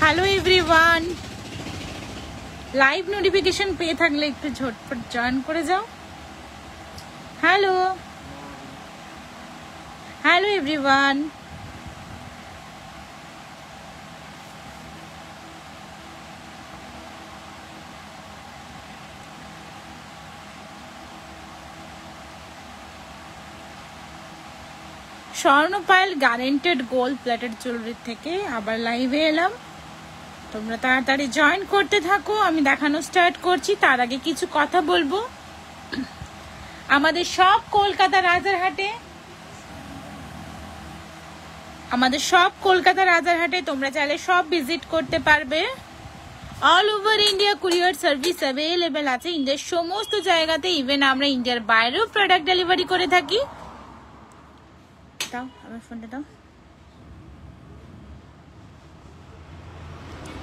Hello everyone, live notification পেয়ে থাকলে একটু ঝটপট জয়েন করে যাও। Hello hello everyone, Swarnapal guaranteed gold plated jewellery থেকে আবার লাইভে এলাম। তোমরা তাড়াতাড়ি জয়েন করতে থাকো, আমি দেখানো স্টার্ট করছি। তার আগে কিছু কথা বলবো। আমাদের সব কলকাতা রাজারহাটে তোমরা চাইলে সব ভিজিট করতে পারবে। All over India courier service available আছে ইন্ডিয়ার সমস্ত জায়গাতে। ইভেন আমরা ইন্ডিয়ার বাইরেও প্রোডাক্ট ডেলিভারি করে থাকি। দাও আমার ফোনটা, দাও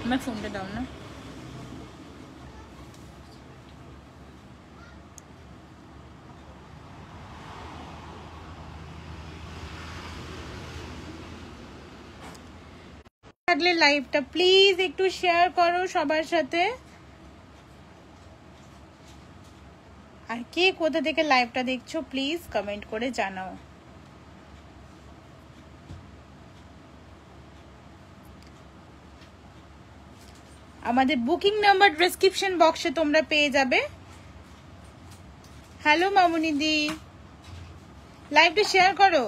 আমার ফোনটা, দাও না। থাকলে লাইভটা প্লিজ একটু শেয়ার করো সবার সাথে। আর কে কোথা থেকে লাইভটা দেখছো প্লিজ কমেন্ট করে জানাও। আমাদের বুকিং নাম্বার ডেসক্রিপশন বক্সে তোমরা পেয়ে যাবে। হ্যালো মামুনি দি, লাইভটা শেয়ার করো।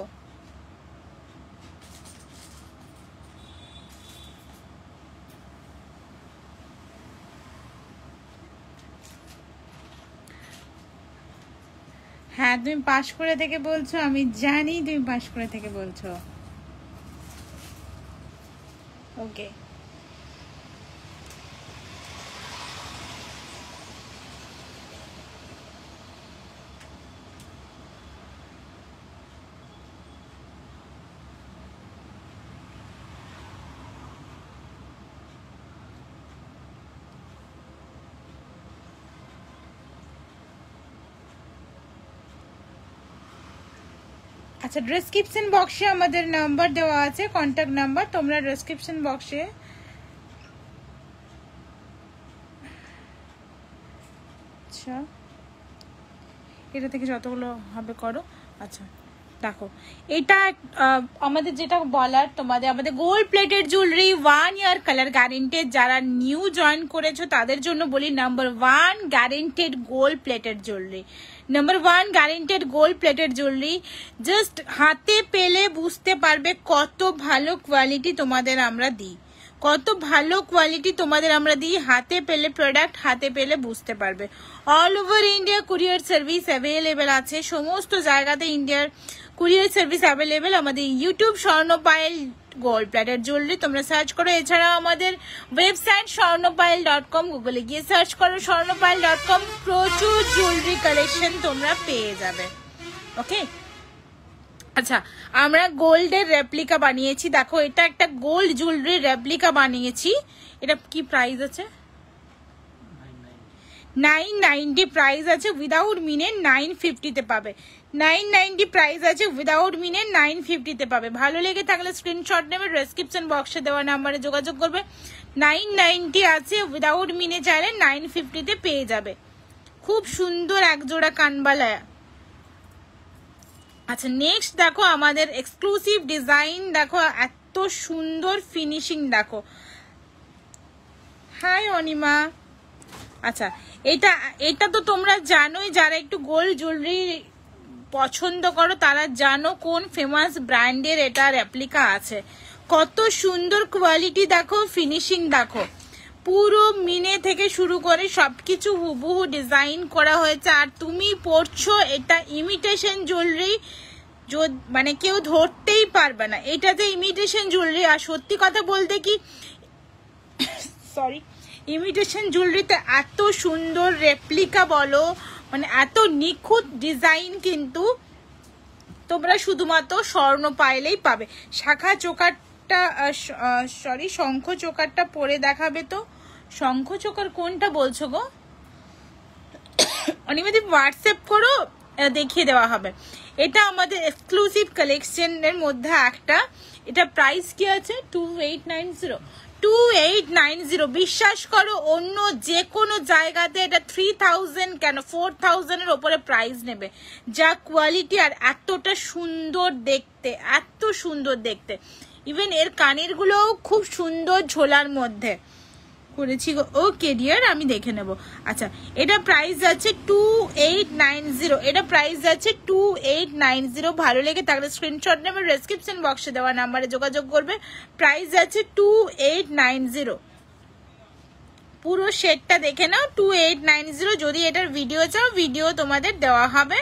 হ্যাঁ, তুমি পাঁশকুড়া থেকে বলছো, আমি জানি তুমি পাঁশকুড়া থেকে বলছো। ওকে, আচ্ছা ডেসক্রিপশন বক্সে আমাদের নাম্বার দেওয়া আছে, কন্ট্যাক্ট নাম্বার। তোমরা ডেসক্রিপশন বক্সে আচ্ছা এটা থেকে যতগুলো হবে করো। আচ্ছা দেখো, এটা আমাদের যেটা বলার তোমাদের, আমাদের গোল্ড প্লেটেড জুয়েলারি 1 ইয়ার কালার গ্যারেন্টেড। যারা নিউ জয়েন করেছো তাদের জন্য বলি, number 1 guaranteed gold plated jewellery, number 1 guaranteed gold plated jewellery. Just হাতে পেলে বুঝতে পারবে কত ভালো কোয়ালিটি তোমাদের আমরা দিই, কত ভালো কোয়ালিটি তোমাদের আমরা দিই। হাতে পেলে প্রোডাক্ট হাতে পেলে বুঝতে পারবে। All over India courier service available আছে, সমস্ত জায়গাতে ইন্ডিয়ার কুরিয়ার সার্ভিস অ্যাভেলেবেল। আমাদের ইউটিউব স্বর্ণপাইল গোল্ড প্লেটেড জুয়েলারি তোমরা সার্চ করো। এছাড়াও আমাদের ওয়েবসাইট স্বর্ণপাইল.com, গুগলে গিয়ে সার্চ করো স্বর্ণপাইল.com, প্রচুর জুয়েলারি কালেকশন তোমরা পেয়ে যাবে। ওকে, আচ্ছা আমরা গোল্ডের রেপ্লিকা বানিয়েছি। দেখো এটা একটা গোল্ড জুয়েলারি রেপ্লিকা বানিয়েছি। এটা কি প্রাইস আছে? 990 প্রাইস আছে, উইদাউট মিনে 950 তে পাবে। 990 প্রাইস আছে, উইদাউট মিনে 950 তে পাবে। ভালো লেগে থাকলে স্ক্রিনশট নেবে, ডেসক্রিপশন বক্সে দেওয়া নাম্বারে যোগাযোগ করবে। 990 আছে, উইদাউট মিনে চাইলে 950 তে পেয়ে যাবে। খুব সুন্দর এক জোড়া কানবালা। আচ্ছা নেক্সট দেখো আমাদের এক্সক্লুসিভ ডিজাইন, দেখো এত সুন্দর ফিনিশিং দেখো। হাই অনিমা। আচ্ছা এটা তো তোমরা জানোই, যারা একটু গোল্ড জুয়েলারি পছন্দ করো তারা জানো কোন ফেমাস ব্র্যান্ডের এটা রেপ্লিকা আছে। কত সুন্দর কোয়ালিটি দেখো, ফিনিশিং দেখো। পুরো মিনে থেকে শুরু করে সবকিছু হুবহু ডিজাইন করা হয়েছে। আর তুমি পরছো এটা ইমিটেশন জুয়েলারি, মানে কেউ ধরতেই পারবে না এটা যে ইমিটেশন জুয়েলারি। আর সত্যি কথা বলতে কি, সরি, ইমিটেশন জুয়েলারিতে এত সুন্দর রেপ্লিকা বলো, মানে এত নিখুঁত ডিজাইন কিন্তু তোমরা শুধুমাত্র স্বর্ণপাইলেই পাবে। শাখা চোকারটা, সরি শঙ্খ চোকারটা পরে দেখাবে তো। শঙ্খ চোকার কোনটা বলছো গো? অনিমেদি হোয়াটসঅ্যাপ করো, দেখিয়ে দেওয়া হবে। এটা আমাদের এক্সক্লুসিভ কালেকশনের মধ্যে একটা। এটা প্রাইস কি আছে? 2890। 2890 বিশ্বাস করো অন্য যে কোনো জায়গাতে এটা 3000 কেন 4000 এর উপরে প্রাইস নেবে যা কোয়ালিটি আর এতটা সুন্দর দেখতে এত সুন্দর দেখতে ইভেন এর কানের গুলোও খুব সুন্দর ঝোলার মধ্যে করেছি ওকে ডিয়ার আমি দেখে নেব আচ্ছা এটা প্রাইস আছে 2890 এটা প্রাইস আছে 2890 ভালো লেগে থাকলে স্ক্রিনশট নেবে ডেসক্রিপশন বক্সে দেওয়া নম্বরে যোগাযোগ করবে প্রাইস আছে 2890 পুরো সেটটা দেখে নাও 2890 যদি এটার ভিডিও চাও ভিডিও তোমাদের দেওয়া হবে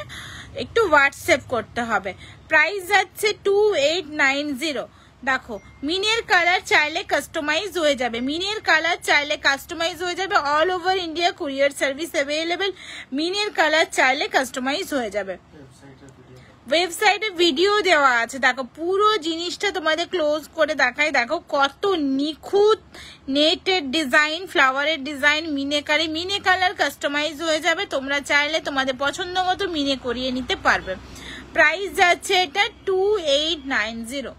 একটু হোয়াটসঅ্যাপ করতে হবে প্রাইস আছে 2890 দেখো মিনের কালার চাইলে কাস্টমাইজ হয়ে যাবে মিনের কালার চাইলে কাস্টমাইজ হয়ে যাবে all over India courier service available মিনের কালার চাইলে কাস্টমাইজ হয়ে যাবে ওয়েবসাইটে ভিডিও দেওয়া আছে দেখো পুরো জিনিসটা তোমাদের ক্লোজ করে দেখাই দেখো কত নিখুঁত নেটের ডিজাইন ফ্লাওয়ারের ডিজাইন মিনে কালার কাস্টমাইজ হয়ে যাবে তোমরা চাইলে তোমাদের পছন্দ মতো মিনে করিয়ে নিতে পারবে প্রাইস যাচ্ছে এটা 2890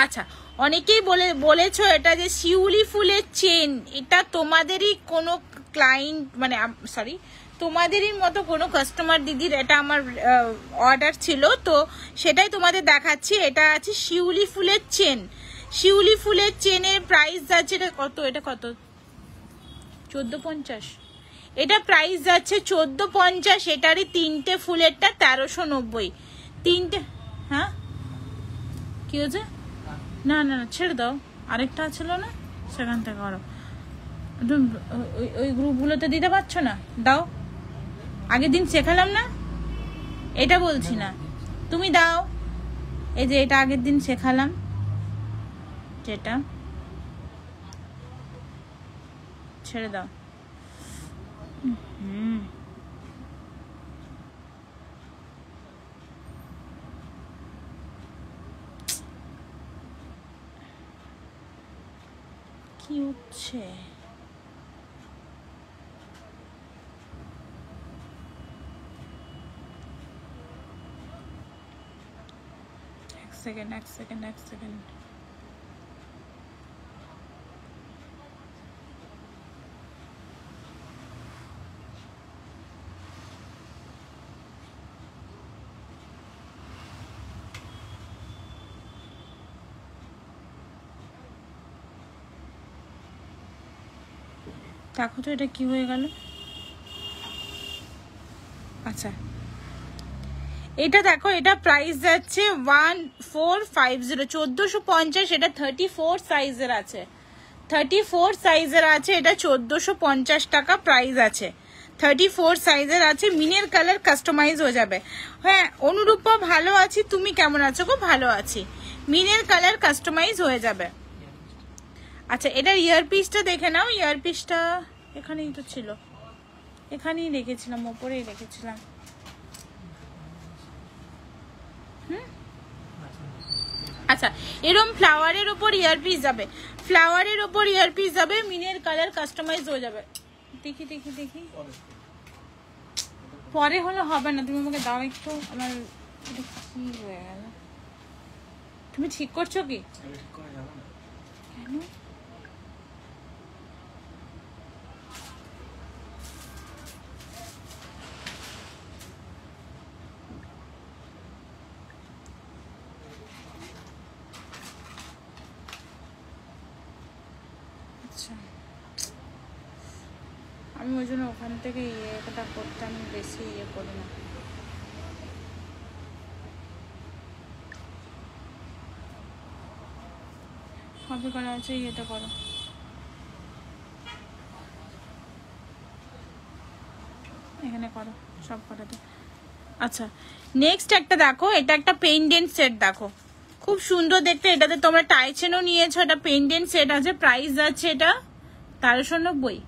আচ্ছা অনেকেই বলেছো এটা যে শিউলি ফুলের চেন এটা তোমাদেরই কোনো ক্লায়েন্ট মানে সরি তোমাদেরই মতো কোনো কাস্টমার দিদির এটা আমার অর্ডার ছিল তো সেটাই তোমাদের দেখাচ্ছি এটা আছে শিউলি ফুলের চেন শিউলি ফুলের চেনের প্রাইস যাচ্ছে এটা কত 1450 এটা প্রাইস যাচ্ছে 1450 এটারই তিনটে ফুলেরটা 1390 তিনটে হ্যাঁ কি হয়েছে না না ছেড়ে দাও আরেকটা ছিল না সেখান থেকে করো ওই গ্রুপগুলোতে দিতে পারছো না দাও আগের দিন শেখালাম না এটা বলছি না তুমি দাও এই যে এটা আগের দিন শেখালাম যেটা ছেড়ে দাও কি হচ্ছে এক সেকেন্ড দেখো তো এটা কি হয়ে গেল আচ্ছা এটা দেখো এটা প্রাইস যাচ্ছে 1450 1450 এটা 34 সাইজের আছে 34 সাইজের আছে এটা 1450 টাকা প্রাইস আছে 34 সাইজের আছে মিনের কালার কাস্টমাইজ হয়ে যাবে হ্যাঁ অনুরূপা ভালো আছি তুমি কেমন আছো গো ভালো আছি মিনের কালার কাস্টমাইজ হয়ে যাবে আচ্ছা এটার ইয়ারপিসটা দেখে নাও ইয়ারপিসটা এখানেই তো ছিল এখানেই রেখেছিলাম উপরেই রেখেছিলাম আচ্ছা এরকম ফ্লাওয়ারের উপর ইয়ারপিস যাবে মিনের কালার কাস্টমাইজ হয়ে যাবে দেখি পরে হলে হবে না তুমি আমাকে দাও একটু আমার এটা কি হয়ে গেল তুমি ঠিক করছো কি কেন আমি ওই জন্য ওখান থেকে এটা করতে আমি বেশি করি না কপি করা আছে এটা করো এখানে করো সব করাতে আচ্ছা নেক্সট একটা দেখো এটা একটা পেন্ডেন্ট সেট দেখো খুব সুন্দর দেখতে এটাতে তোমরা টাই চেনও নিয়েছো এটা পেন্ডেন্ট সেট আছে প্রাইস আছে এটা 1390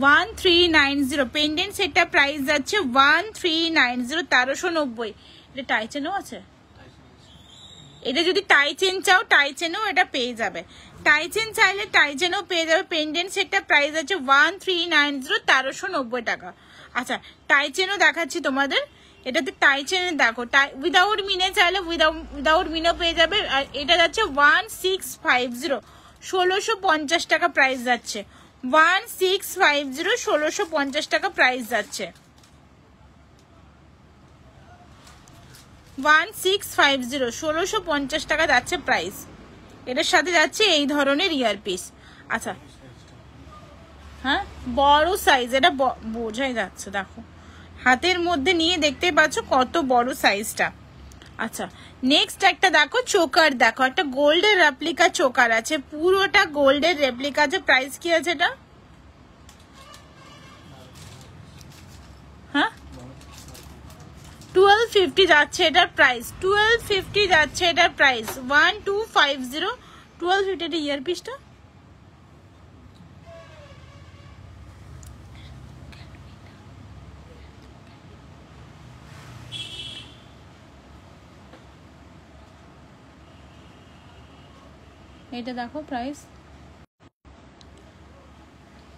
1390 পেন্ডেন্ট সেটটা প্রাইস যাচ্ছে 1390 1390 এটা টাই চেনও আছে এটা যদি টাই চেন চাও টাই চেনও এটা পেয়ে যাবে টাই চেন চাইলে টাই চেনও পেয়ে যাবে পেন্ডেন্ট সেটটা প্রাইস আছে 1390 1390 টাকা আচ্ছা টাই চেনও দেখাচ্ছি তোমাদের এটাতে টাই চেনে দেখো, টাই উইদাউট মিনে চাইলে উইদাউট মিনেও পেয়ে যাবে। আর এটা যাচ্ছে 1650, 1650 টাকা প্রাইস যাচ্ছে। 1650, 1650 টাকা প্রাইস যাচ্ছে। 1650, 1650 টাকা যাচ্ছে প্রাইস। এটার সাথে যাচ্ছে এই ধরনের ইয়ারপিস। আচ্ছা হ্যাঁ, বড় সাইজ, এটা বোঝাই যাচ্ছে, দেখো হাতের মধ্যে নিয়ে দেখতে পাচ্ছ কত বড় সাইজটা। আচ্ছা নেক্সট একটা দেখো চোকার, দেখো একটা গোল্ডের রেপ্লিকা চোকার আছে, পুরোটা গোল্ডের রেপ্লিকা আছে। প্রাইস কি আছে এটা? হ্যাঁ 1250 যাচ্ছে এটার প্রাইস, 1250 যাচ্ছে এটার প্রাইস। 1250, 1250 এটা ইয়ারপিসটা। এটা দেখো প্রাইস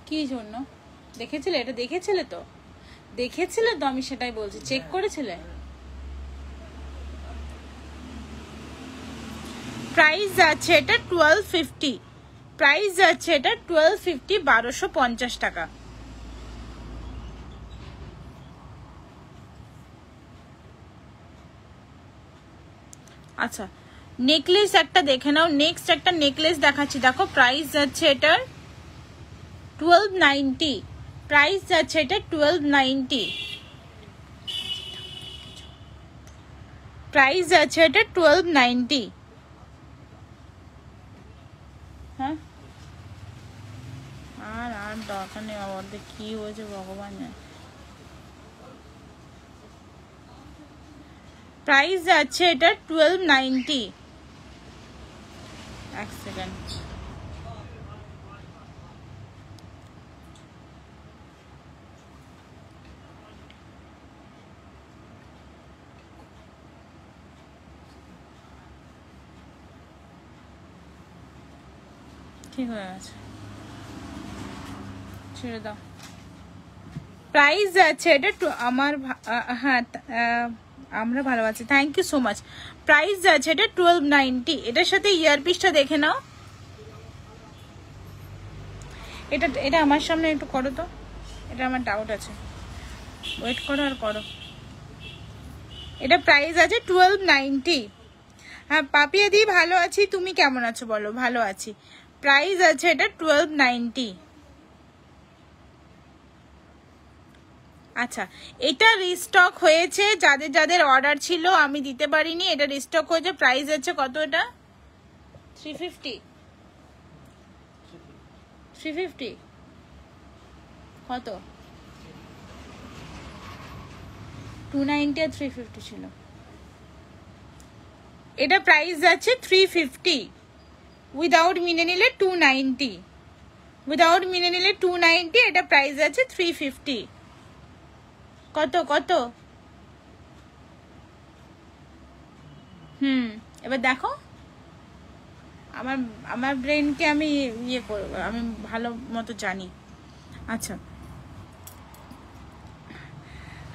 কি জন্য দেখেছিলে? এটা দেখেছিলে তো, দেখেছিলে তো, আমি সেটাই বলছি, চেক করেছিলে? প্রাইস আছে এটা 1250, প্রাইস আছে এটা 1250, 1250 টাকা। আচ্ছা নেকলেস একটা দেখে নাও, নেক্সট একটা নেকলেস দেখাচ্ছি, দেখো প্রাইস যাচ্ছে এটার 1290, প্রাইস যাচ্ছে এটা 1290, প্রাইস যাচ্ছে এটা 1290। হ্যাঁ আর আর দরকার নেই, আমাদের কি হয়েছে ভগবান জানে। প্রাইস যাচ্ছে এটা 1290। এক সেকেন্ড, ঠিক হয়ে গেছে, ছেড়ে দাও। প্রাইস যাচ্ছে এটা আমার হ্যাঁ আমরা ভালো আছি, thank you so much. Price যাচ্ছে এটা 1290। এটার সাথে ইয়ারপিসটা দেখে নাও। এটা এটা আমার সামনে একটু করো তো, এটা আমার ডাউট আছে, ওয়েট করো আর করো। এটা প্রাইস আছে 1290। হ্যাঁ পাপিয়া দি ভালো আছি, তুমি কেমন আছো বলো? ভালো আছি। প্রাইস আছে এটা 1290। আচ্ছা এটা রিস্টক হয়েছে, যাদের যাদের অর্ডার ছিল আমি দিতে পারিনি, এটা রিস্টক হয়েছে। প্রাইস আছে কত? এটা 350, 350 কত? 290 আর 350 ছিল। এটা প্রাইস যাচ্ছে 350, উইদাউট মিনে নিলে 290, উইদাউট মিনে নিলে 290, এটা প্রাইস আছে 350। কত কত? এবার দেখো আমার আমার ব্রেনকে আমি ইয়ে করব, আমি ভালো মতো জানি। আচ্ছা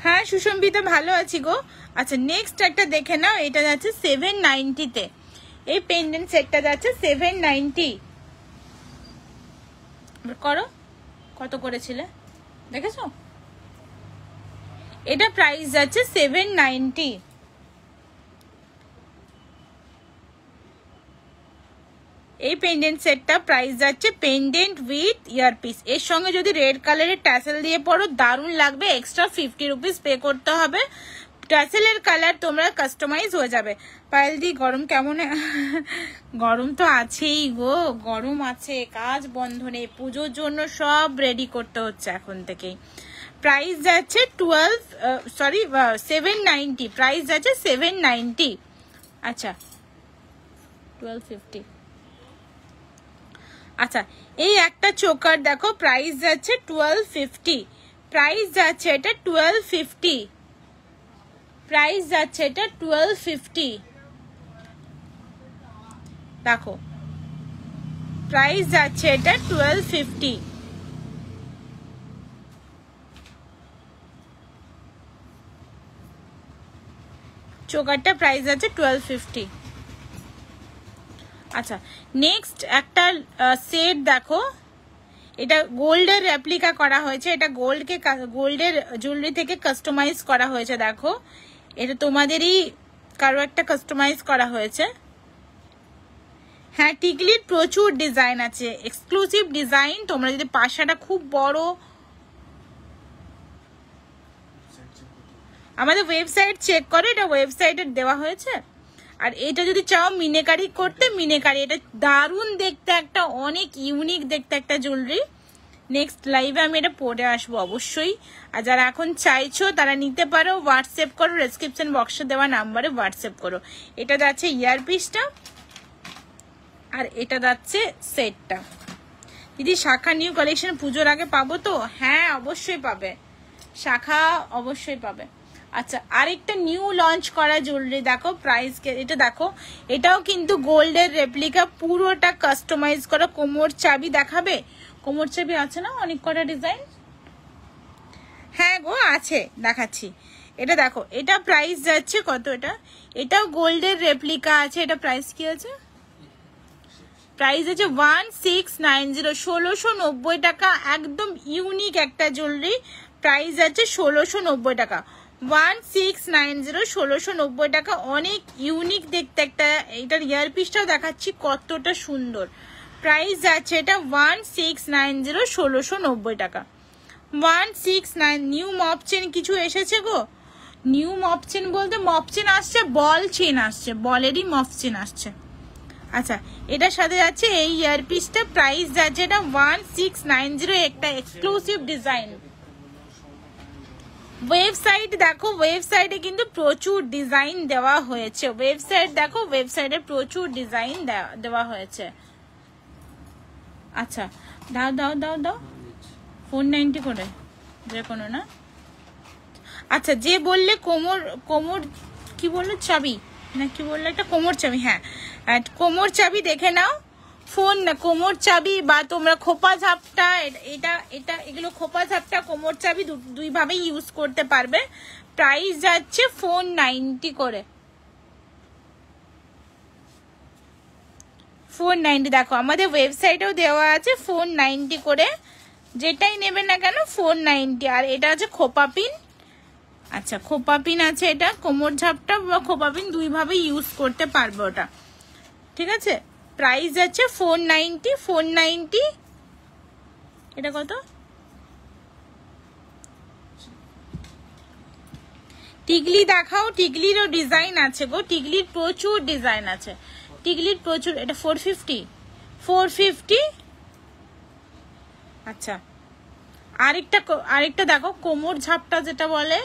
হ্যাঁ সুসম্বিতা ভালো আছি গো। আচ্ছা নেক্সট একটা দেখে নাও, এটা যাচ্ছে 790-তে, এই পেন্ডেন্ট সেটটা যাচ্ছে 790। করো কত করেছিলে দেখেছো? এটা প্রাইস যাচ্ছে 790। এই পেন্ডেন্ট সেটটা প্রাইস যাচ্ছে, পেন্ডেন্ট উইথ ইয়ারপিস, এর সঙ্গে যদি রেড কালারের ট্যাসেল দিয়ে পড়ো দারুণ লাগবে। এক্সট্রা 50 রুপিস পে করতে হবে। ট্যাসেলের কালার তোমরা কাস্টমাইজ হয়ে যাবে। পায়েল দি গরম কেমন? গরম তো আছেই গো, গরম আছে, কাজ বন্ধ নেই, পুজোর জন্য সব রেডি করতে হচ্ছে এখন থেকেই। প্রাইস যাচ্ছে 790, প্রাইস যাচ্ছে 790। আচ্ছা 1250। আচ্ছা এই একটা চোকার দেখো, প্রাইস যাচ্ছে 1250, প্রাইস যাচ্ছে এটা 1250, প্রাইস যাচ্ছে এটা 1250। দেখো প্রাইস যাচ্ছে এটা 1250। চোকারটা প্রাইস আছে 1250। আচ্ছা নেক্সট একটা সেট দেখো, এটা গোল্ডের রেপ্লিকা করা হয়েছে, এটা গোল্ডের জুয়েলারি থেকে কাস্টমাইজ করা হয়েছে। দেখো এটা তোমাদেরই কারো একটা কাস্টমাইজ করা হয়েছে। হ্যাঁ টিকলির প্রচুর ডিজাইন আছে, এক্সক্লুসিভ ডিজাইন। তোমরা যদি পাশাটা খুব বড়, আমাদের ওয়েবসাইট চেক করো, এটা ওয়েবসাইটে দেওয়া হয়েছে। আর এটা যদি চাও মিনেকারি করতে, মিনেকারি, এটা দারুণ দেখতে, একটা অনেক ইউনিক দেখতে একটা জুয়েলারি। নেক্সট লাইভে আমি এটা পরে আসবো অবশ্যই। আর যারা এখন চাইছো তারা নিতে পারো, হোয়াটসঅ্যাপ করো, ডেসক্রিপশন বক্সে দেওয়া নাম্বারে হোয়াটসঅ্যাপ করো। এটা যাচ্ছে ইয়ারপিসটা, আর এটা যাচ্ছে সেটটা। দিদি শাখা নিউ কালেকশন পুজোর আগে পাবো তো? হ্যাঁ অবশ্যই পাবে, শাখা অবশ্যই পাবে। আচ্ছা আরেকটা নিউ লঞ্চ করা জুয়েলারি দেখো, প্রাইস এটা দেখো, এটাও কিন্তু গোল্ডের রেপ্লিকা, পুরোটা কাস্টমাইজ করা। কোমর চাবি দেখাবে? কোমর চাবি আছে না অনেক কটা ডিজাইন? হ্যাঁ গো আছে, দেখাচ্ছি। এটা দেখো, এটা প্রাইস যাচ্ছে কত? এটাও গোল্ডের রেপ্লিকা আছে। এটা প্রাইস কি আছে? প্রাইস আছে 1690, 1690 টাকা। একদম ইউনিক একটা জুয়েলারি, প্রাইস আছে 1690 টাকা। 1690, 1690 টাকা, অনেক ইউনিক দেখতে একটা। এটার ইয়ারপিসটাও দেখাচ্ছি কতটা সুন্দর। প্রাইস আছে এটা 1690, 1690 টাকা। 169। নিউ মপ চেন কিছু এসেছে গো? নিউ মপ চেন বলতে মপ চেন আসছে, বল চেন আসছে, বলেরই মপ চেন আসছে। আচ্ছা এটার সাথে যাচ্ছে এই ইয়ারপিসটা, প্রাইস যাচ্ছে এটা 1690, একটা এক্সক্লুসিভ ডিজাইন। ওয়েবসাইট দেখো, ওয়েবসাইটে কিন্তু প্রচুর ডিজাইন দেওয়া হয়েছে। ওয়েবসাইট দেখো, ওয়েবসাইটে প্রচুর ডিজাইন দেওয়া হয়েছে। আচ্ছা দাও দাও দাও দাও, 490 করে যে কোনো না। আচ্ছা যে বললে কোমর কি বললো, চাবি না কি বললো, একটা কোমর চাবি। হ্যাঁ কোমর চাবি দেখে নাও। ফোন না, কোমর চাবি বা তোমরা খোপা ঝাপটা, এটা এটা এগুলো খোপা ঝাপটা, কোমর চাবি দুই ভাবে ইউজ করতে পারবে। প্রাইস যাচ্ছে 490 করে। 490 দেখো, আমাদের ওয়েবসাইটেও দেওয়া আছে 490 করে। যেটাই নেবে না কেন 490। আর এটা আছে খোপা পিন। আচ্ছা খোপা পিন আছে, এটা কোমর ঝাপটা বা খোপা পিন দুই ভাবে ইউজ করতে পারবে ওটা, ঠিক আছে। প্রাইস আছে 490, 490। এটা কত? টিকলি দেখাও, টিকলিরও ডিজাইন আছে গো, টিকলির প্রচুর ডিজাইন আছে, টিকলির প্রচুর। এটা 450, 450। আচ্ছা আরেকটা দেখো, কোমর ঝাপটা যেটা বলে,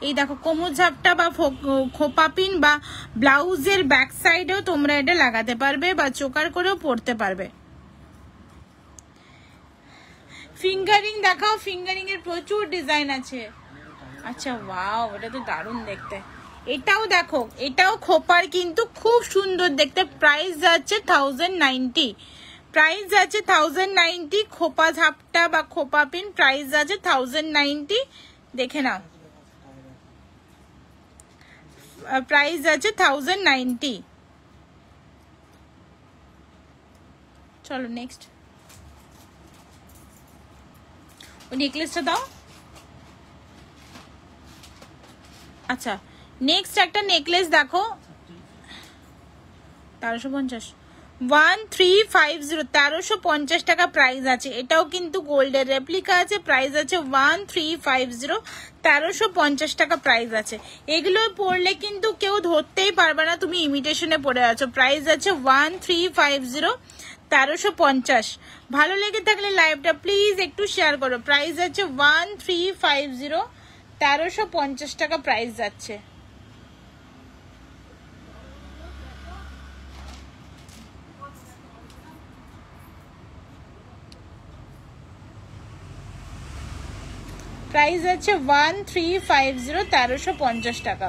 এই দেখো কোমর ঝাপটা বা খোপা পিন বা ব্লাউজের ব্যাক সাইডেও তোমরা এটা লাগাতে পারবে বা চোকার করেও পরতে পারবে। ফিঙ্গারিং দেখাও, ফিঙ্গারিং এর প্রচুর ডিজাইন আছে। আচ্ছা ওয়াও, এটা তো দারুণ দেখতে। এটাও দেখো, এটাও খোপার, কিন্তু খুব সুন্দর দেখতে। প্রাইস যাচ্ছে 1090, প্রাইস আছে 1090। খোপা ঝাপটা বা খোপা পিন প্রাইস আছে 1090, দেখে নাও। প্রাইস আছে 1090। চলো নেক্সট, ওই নেকলেসটা দাও। আচ্ছা নেক্সট একটা নেকলেস দেখো, 1350, 1350, 1350 টাকা প্রাইস আছে। এটাও কিন্তু গোল্ডের রেপ্লিকা আছে, প্রাইস আছে 1350, 1350 টাকা প্রাইস আছে। এগুলো পরলে কিন্তু কেউ ধরতেই পারবে না তুমি ইমিটেশনে পরে আছো। প্রাইস আছে 1350, 1350। ভালো লেগে থাকলে লাইভটা প্লিজ একটু শেয়ার করো। প্রাইস আছে 1350, 1350 টাকা প্রাইস যাচ্ছে। প্রাইস আছে 1350, 1350 টাকা।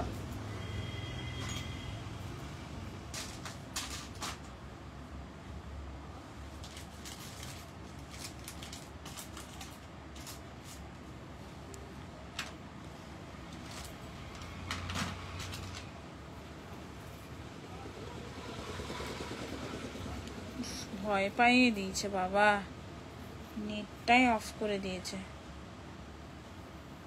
ভয় পাইয়ে দিয়েছে বাবা, নেটটাই অফ করে দিয়েছে।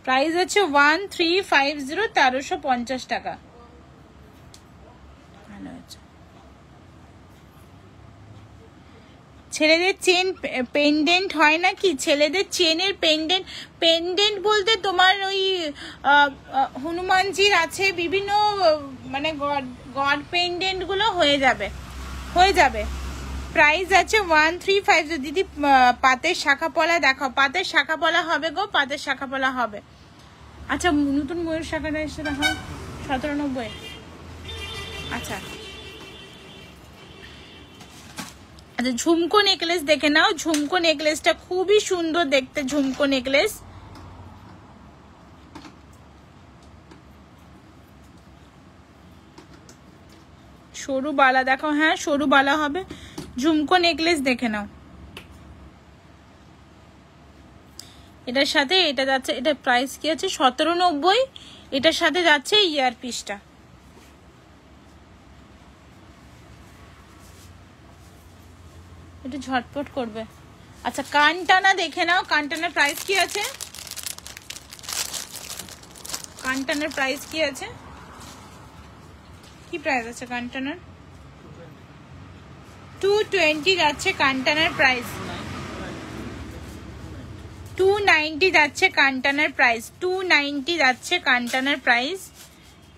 প্রাইস আছে 1350, 1350 টাকা। ভালো আছে। ছেলেদের চেন পেন্ডেন্ট হয় নাকি? ছেলেদের চেনের পেন্ডেন্ট বলতে তোমার ওই হনুমানজির আছে বিভিন্ন, মানে গড পেন্ডেন্ট গুলো হয়ে যাবে। প্রাইস আছে 1350। দিদি পাতের শাখা পলা দেখাও। পাতের শাখা পলা হবে গো, পাতের শাখা পলা হবে। আচ্ছা নতুন ময়ূর শাখাটা এসে দেখাও 1790। আচ্ছা আচ্ছা, ঝুমকো নেকলেস দেখে নাও। ঝুমকো নেকলেসটা খুবই সুন্দর দেখতে, ঝুমকো নেকলেস। সরু বালা দেখো, হ্যাঁ সরু বালা হবে। ঝুমকো নেকলেস দেখে নাও। এটার সাথে এটা যাচ্ছে, এটা প্রাইস কি আছে 1790। এটার সাথে যাচ্ছে ইয়ার পিসটা। একটু ঝটপট করবে। আচ্ছা কানটানা দেখে নাও। কানটানার প্রাইস কি আছে? কানটানার প্রাইস কি আছে? কি প্রাইস আছে কানটানার? 220 যাচ্ছে কানটানার প্রাইস। 290 যাচ্ছে কানটানার প্রাইস। 290 যাচ্ছে কানটানার প্রাইস।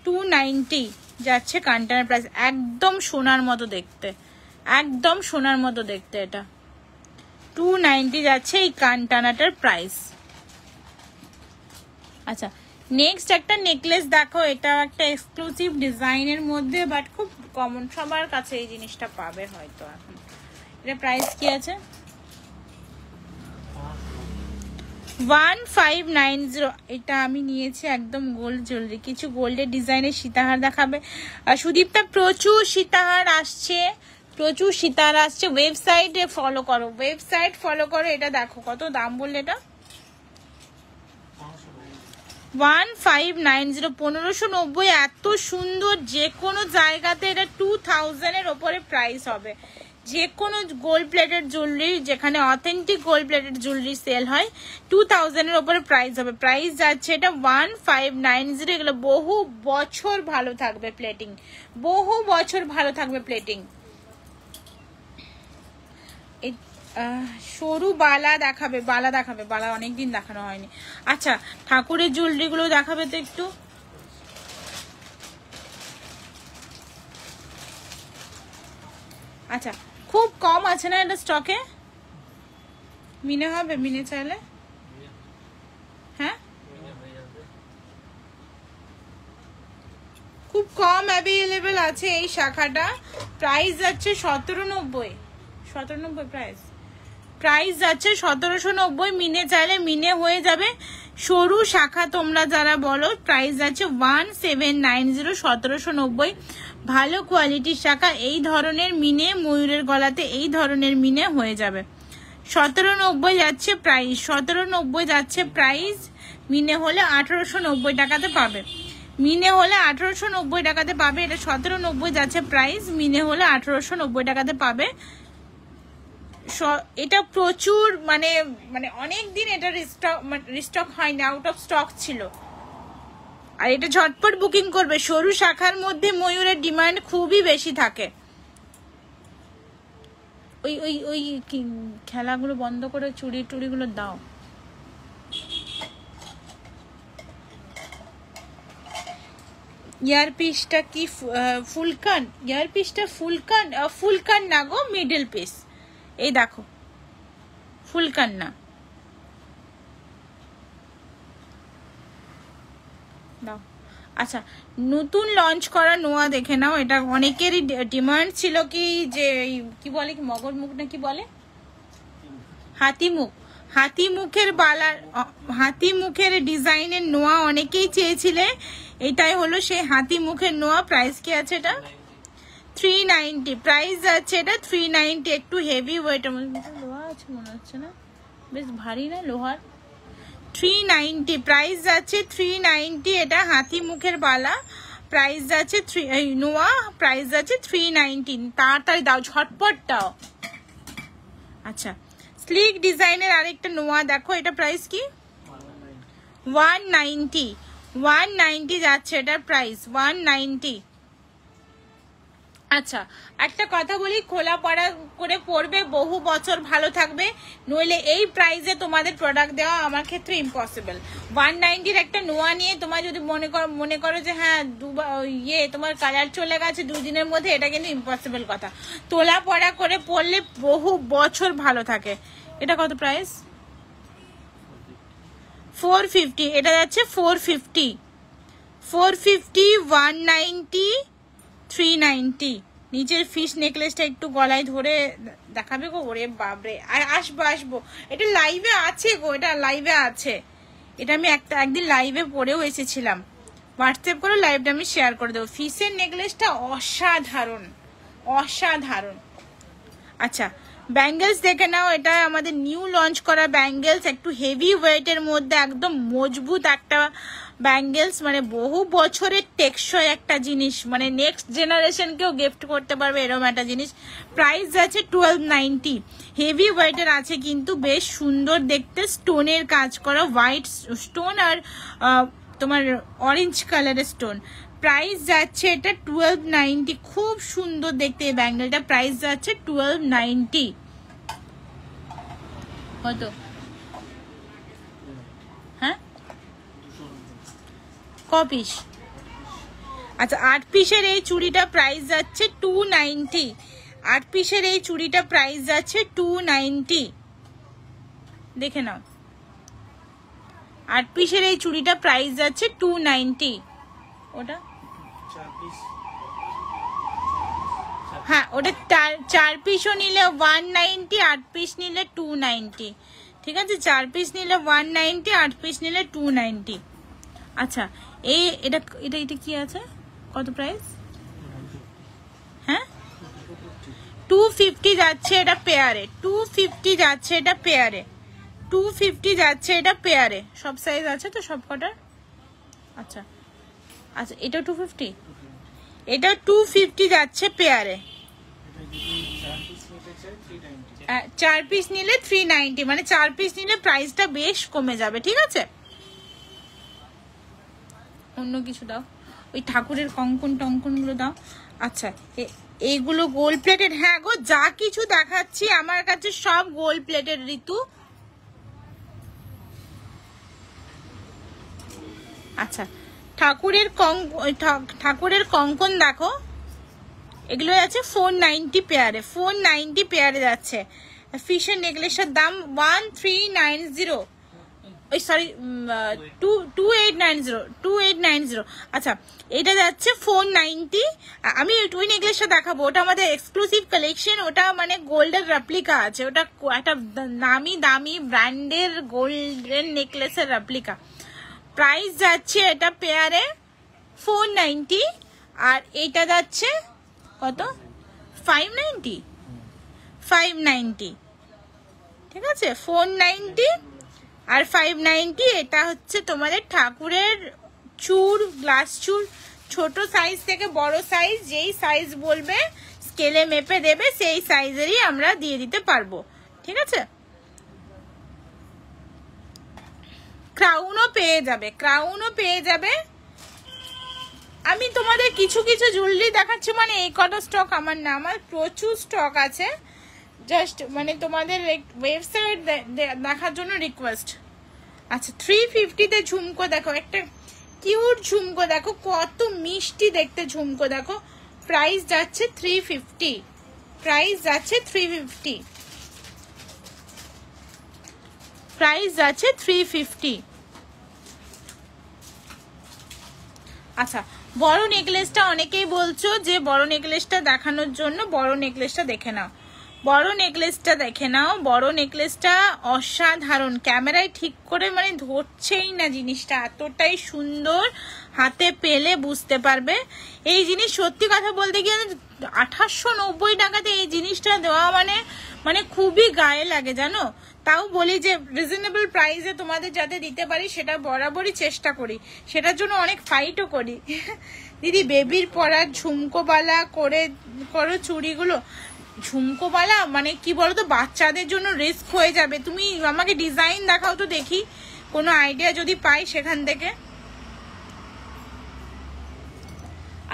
290 যাচ্ছে কানটানার প্রাইস। একদম সোনার মতো দেখতে, একদম সোনার মতো দেখতে। এটা 290 যাচ্ছে এই কানটানাটার প্রাইস। আচ্ছা নেক্সট একটা নেকলেস দেখো। এটা একটা এক্সক্লুসিভ ডিজাইনের মধ্যে, বাট খুব কমন, সবার কাছে এই জিনিসটা পাবে হয়তো এখন। এটা প্রাইস কি আছে? 1590। এটা আমি নিয়েছি একদম গোল্ড জুয়েলারি, কিছু গোল্ডের ডিজাইনের সীতাহার দেখাবে। আর সুদীপটা প্রচুর সীতাহার আসছে, প্রচুর সীতাহার আসছে। ওয়েবসাইটে ফলো করো, ওয়েবসাইট ফলো করো। এটা দেখো কত দাম বললে, এটা 1590, 1590। এত সুন্দর, যে কোনো জায়গাতে এটা 2000 এর ওপরে প্রাইস হবে। যে কোনো গোল্ড প্লেটেড জুয়েলারি, যেখানে authentic gold plated jewellery sale হয়, 2000 এর ওপরে প্রাইস হবে। প্রাইস যাচ্ছে এটা 1590। এগুলো বহু বছর ভালো থাকবে প্লেটিং, বহু বছর ভালো থাকবে প্লেটিং। সরু বালা দেখাবে, বালা দেখাবে, বালা অনেকদিন দেখানো হয়নি। আচ্ছা ঠাকুরের জুয়েলারি গুলো দেখাবে তো একটু। আচ্ছা খুব কম আছে না এটা স্টকে? মিনে হবে, মিনে চাইলে? হ্যাঁ খুব কম অ্যাভেলেবেল আছে এই শাখাটা। প্রাইস যাচ্ছে 1790। 1790 প্রাইস। প্রাইস যাচ্ছে 1790। মিনে চাইলে মিনে হয়ে যাবে। সরু শাখা তোমরা যারা বলো, প্রাইস যাচ্ছে 1790, 1790। ভালো কোয়ালিটির শাখা। এই ধরনের মিনে ময়ূরের গলাতে এই ধরনের মিনে হয়ে যাবে। 1790 যাচ্ছে প্রাইস, 1790 যাচ্ছে প্রাইস। মিনে হলে 1890 টাকাতে পাবে। মিনে হলে 1890 টাকাতে পাবে। এটা 1790 যাচ্ছে প্রাইস, মিনে হলে 1890 টাকাতে পাবে। এটা প্রচুর, মানে অনেক দিন এটা রিস্টক হয়নি, আউট অফ স্টক ছিল। আর এটা ঝটপট বুকিং করবে। সরু শাখার মধ্যে ময়ূরের ডিমান্ড খুবই বেশি থাকে। ওই ওই ওই খেলাগুলো বন্ধ করে চুড়ি টুড়িগুলো দাও। ইয়ার পিসটা কি ফুলকান? ইয়ার পিসটা ফুলকান, ফুলকান না গো, মিডল পিস। এই দেখো ফুলকান না, দাও। আচ্ছা নতুন লঞ্চ করা নোয়া দেখে নাও। এটা অনেকেরই ডিমান্ড ছিল কি, যে কি বলে, কি মগর মুখ না কি বলে, হাতিমুখ। হাতিমুখের বালার, হাতিমুখের ডিজাইনের নোয়া অনেকেই চেয়েছিলে। এটাই হলো সেই হাতিমুখের নোয়া। প্রাইস কি আছে এটা? 390 প্রাইস আছে এটা, 390। একটু হেভি ওয়েটের মধ্যে, লোহা আছে মনে হচ্ছে না, বেশ ভারী না লোহার। 390 প্রাইস যাচ্ছে, 390। এটা হাতি মুখের বালা। প্রাইস যাচ্ছে নোয়া, প্রাইস যাচ্ছে 390। তাড়াতাড়ি দাও, ঝটপট দাও। আচ্ছা, স্লিক ডিজাইনের আরেকটা নোয়া দেখো, এটা প্রাইস কি 190, 190 যাচ্ছে এটার প্রাইস 190। আচ্ছা, একটা কথা বলি, খোলা পড়া করে পরবে, বহু বছর ভালো থাকবে, নইলে এই প্রাইসে তোমাদের প্রোডাক্ট দেওয়া আমার ক্ষেত্রে ইম্পসিবল। 190-র একটা নোয়া নিয়ে তোমার যদি মনে করো যে হ্যাঁ তোমার কালার চলে গেছে 2 দিনের মধ্যে, এটা কিন্তু ইম্পসিবল কথা। তোলা পড়া করে পরলে বহু বছর ভালো থাকে। এটা কত প্রাইস? 450। এটা যাচ্ছে 450, 450, 190, 390। নিচের ফিশ নেকলেসটা একটু গলায় ধরে দেখাবে গো, ওরে বাবরে। আর আসবো, এটা লাইভে আছে গো, এটা লাইভে আছে। এটা আমি একদিন লাইভে পরেও এসেছিলাম, হোয়াটসঅ্যাপ করে লাইভটা আমি শেয়ার করে দেবো। ফিশের নেকলেসটা অসাধারণ, অসাধারণ। আচ্ছা, ব্যাঙ্গেলস দেখে নাও, এটা আমাদের নিউ লঞ্চ করা ব্যাঙ্গেলস, একটু হেভি ওয়েটের মধ্যে, একদম মজবুত একটা ব্যাঙ্গেলস, মানে বহু বছরের টেকসই একটা জিনিস, মানে নেক্সট জেনারেশনকেও গিফট করতে পারবে এরকম একটা জিনিস। প্রাইস আছে 1290, হেভি ওয়েটের আছে কিন্তু বেশ সুন্দর দেখতে, স্টোনের কাজ করা, হোয়াইট স্টোন আর তোমার অরেঞ্জ কালারের স্টোন। প্রাইস যাচ্ছে এটা 1290, খুব সুন্দর দেখতে এই ব্যাঙ্গেলটা। প্রাইস যাচ্ছে 1290। কত? হ্যাঁ, ক পিস? আচ্ছা, 8 পিসের এই চুড়িটা প্রাইস যাচ্ছে 290, 8 পিসের এই চুড়িটা প্রাইস যাচ্ছে 290, দেখে নাও। 8 পিসের এই চুড়িটা প্রাইস যাচ্ছে 290। ওটা হ্যাঁ, ওটা 4 পিসও নিলে 190, 8 পিস নিলে 290। ঠিক আছে, 4 পিস নিলে 190, 8 পিস নিলে 290। আচ্ছা, এটা কি আছে, কত প্রাইস? হ্যাঁ, 250 যাচ্ছে এটা পেয়ারে, 250 যাচ্ছে এটা পেয়ারে, 250 যাচ্ছে এটা পেয়ারে। সব সাইজ আছে তো সব কটার? আচ্ছা আচ্ছা, এটা 250, এটা 250 যাচ্ছে পেয়ারে। 4 পিস নিলে 390, মানে 4 পিস নিলে প্রাইসটা বেশ কমে যাবে। ঠিক আছে, অন্য কিছু দাও, ওই ঠাকুরের কঙ্কন টঙ্কন গুলো দাও। আচ্ছা, এইগুলো গোল্ড প্লেটেড। হ্যাঁ গো, যা কিছু দেখাচ্ছি আমার কাছে সব গোল্ড প্লেটেড ঋতু। আচ্ছা, ঠাকুরের কঙ্কন দেখো, এগুলো আছে 490 পেয়ারে, 490 পেয়ারে যাচ্ছে। ফিশের নেকলেসের দাম 1390, ওই সরি 2890। আচ্ছা, এটা যাচ্ছে 490। আমি ওই নেকলেসটা দেখাবো, ওটা আমাদের এক্সক্লুসিভ কালেকশন, ওটা মানে গোল্ডের রেপ্লিকা আছে, ওটা একটা নামি দামি ব্র্যান্ডের গোল্ডের নেকলেসের রেপ্লিকা। প্রাইস যাচ্ছে এটা পেয়ারে 490, আর এটা যাচ্ছে কত? 590। ঠিক আছে, 490 আর 590। এটা হচ্ছে তোমাদের ঠাকুরের চূড়, গ্লাস চূড়, ছোট সাইজ থেকে বড় সাইজ, যেই সাইজ বলবে স্কেলে মেপে দেবে, সেই সাইজেরই আমরা দিয়ে দিতে পারবো। ঠিক আছে, ক্রাউনও পেয়ে যাবে। আমি তোমাদের কিছু জুয়েলারি দেখাচ্ছি, মানে এই কটা স্টক আমার না, আমার প্রচুর স্টক আছে। জাস্ট মানে তোমাদের ওয়েবসাইট দেখার জন্য রিকোয়েস্ট। আচ্ছা, 350-তে ঝুমকো দেখো, একটা কিউট ঝুমকো দেখো, কত মিষ্টি দেখতে ঝুমকো দেখো। প্রাইস যাচ্ছে 350, প্রাইস যাচ্ছে 350, প্রাইস যাচ্ছে 350। আচ্ছা, বড় নেকলেসটা অনেকেই বলছো যে বড় নেকলেসটা দেখানোর জন্য, বড় নেকলেসটা দেখে নাও, বড় নেকলেসটা দেখে নাও। বড় নেকলেসটা অসাধারণ, ক্যামেরায় ঠিক করে মানে ধরছেই না জিনিসটা, এতটাই সুন্দর, হাতে পেলে বুঝতে পারবে। এই জিনিস সত্যি কথা বলতে গিয়ে 1890 টাকাতে এই জিনিসটা দেওয়া মানে খুবই গায়ে লাগে জানো। তাও বলি যে রিজনেবল প্রাইসে তোমাদের যাতে দিতে পারি সেটা বরাবরই চেষ্টা করি, সেটার জন্য অনেক ফাইটও করি। দিদি বেবির পরার ঝুমকোবালা করো চুড়িগুলো, ঝুমকোওয়ালা মানে কি বলতো, বাচ্চাদের জন্য রিস্ক হয়ে যাবে। তুমি আমাকে ডিজাইন দেখাও তো দেখি, কোনো আইডিয়া যদি পাই সেখান থেকে।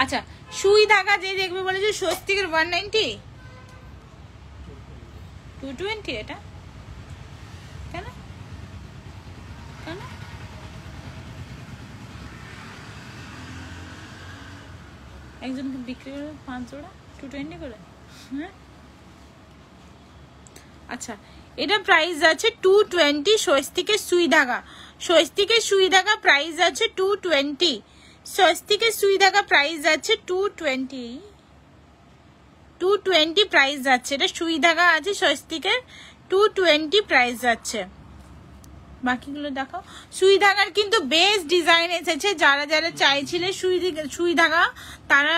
আচ্ছা, সুই ধাগা যে দেখবে বলেছে স্বস্তিকের 190 220, এটা কেন কেন একজনকে বিক্রি করে 5 জোড়া 220 করে? হ্যাঁ আচ্ছা, এটা প্রাইস আছে 220। স্বস্তিকের সুই ধাগা, স্বস্তিকের সুই ধাগা প্রাইস আছে 220। স্বস্তিকের সুই ধাগা প্রাইস আছে 220 প্রাইস যাচ্ছে। এটা সুই ধাগা আছে স্বস্তিকের 220 প্রাইস যাচ্ছে। বাকিগুলো দেখাও। সুই ধাগার কিন্তু বেস্ট ডিজাইন এসেছে, যারা যারা চাইছিলে সুই ধাগা তারা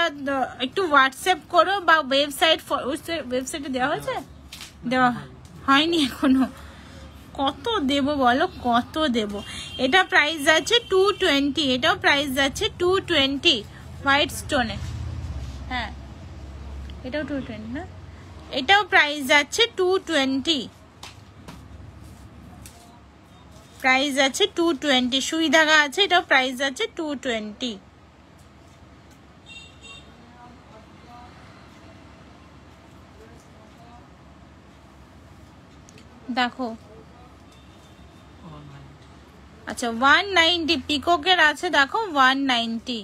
একটু হোয়াটসঅ্যাপ করো বা ওয়েবসাইটে দেওয়া হয়েছে, দেওয়া হয়নি এখনো। কত দেব বলো, কত দেব? এটা প্রাইস যাচ্ছে 220, এটাও প্রাইস যাচ্ছে 220 হোয়াইট স্টোনে। হ্যাঁ এটাও 220 না, এটাও প্রাইস যাচ্ছে 220, প্রাইস আছে 220। সুই ধাগা আছে, এটাও প্রাইস আছে 220। দেখো আচ্ছা 190 পিককের আছে, দেখো 190।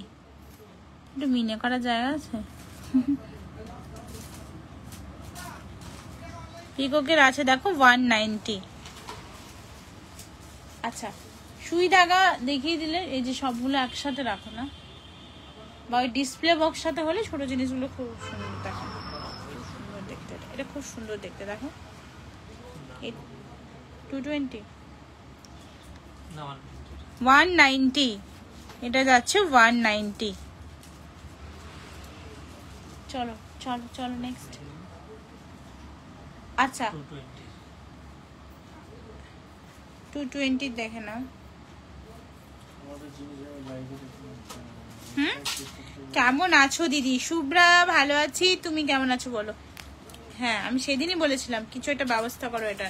একটু মিনে করার জায়গা আছে? পিককের আছে দেখো 190। আচ্ছা সুই ধাগা দেখিয়ে দিলে, এই যে সবগুলো একসাথে রাখো না, বা ওই ডিসপ্লে বক্স সাথে হলে ছোট জিনিসগুলো খুব সুন্দর দেখো, খুব সুন্দর দেখতে। এটা খুব সুন্দর দেখতে, দেখো 220 190, এটা যাচ্ছে 190। চলো চলো চলো নেক্সট। আচ্ছা 220 দেখে নাও। কেমন আছো দিদি? শুভ্রা ভালো আছি, তুমি কেমন আছো বলো? হ্যাঁ আমি সেদিনই বলেছিলাম কিছু একটা ব্যবস্থা করো এটা।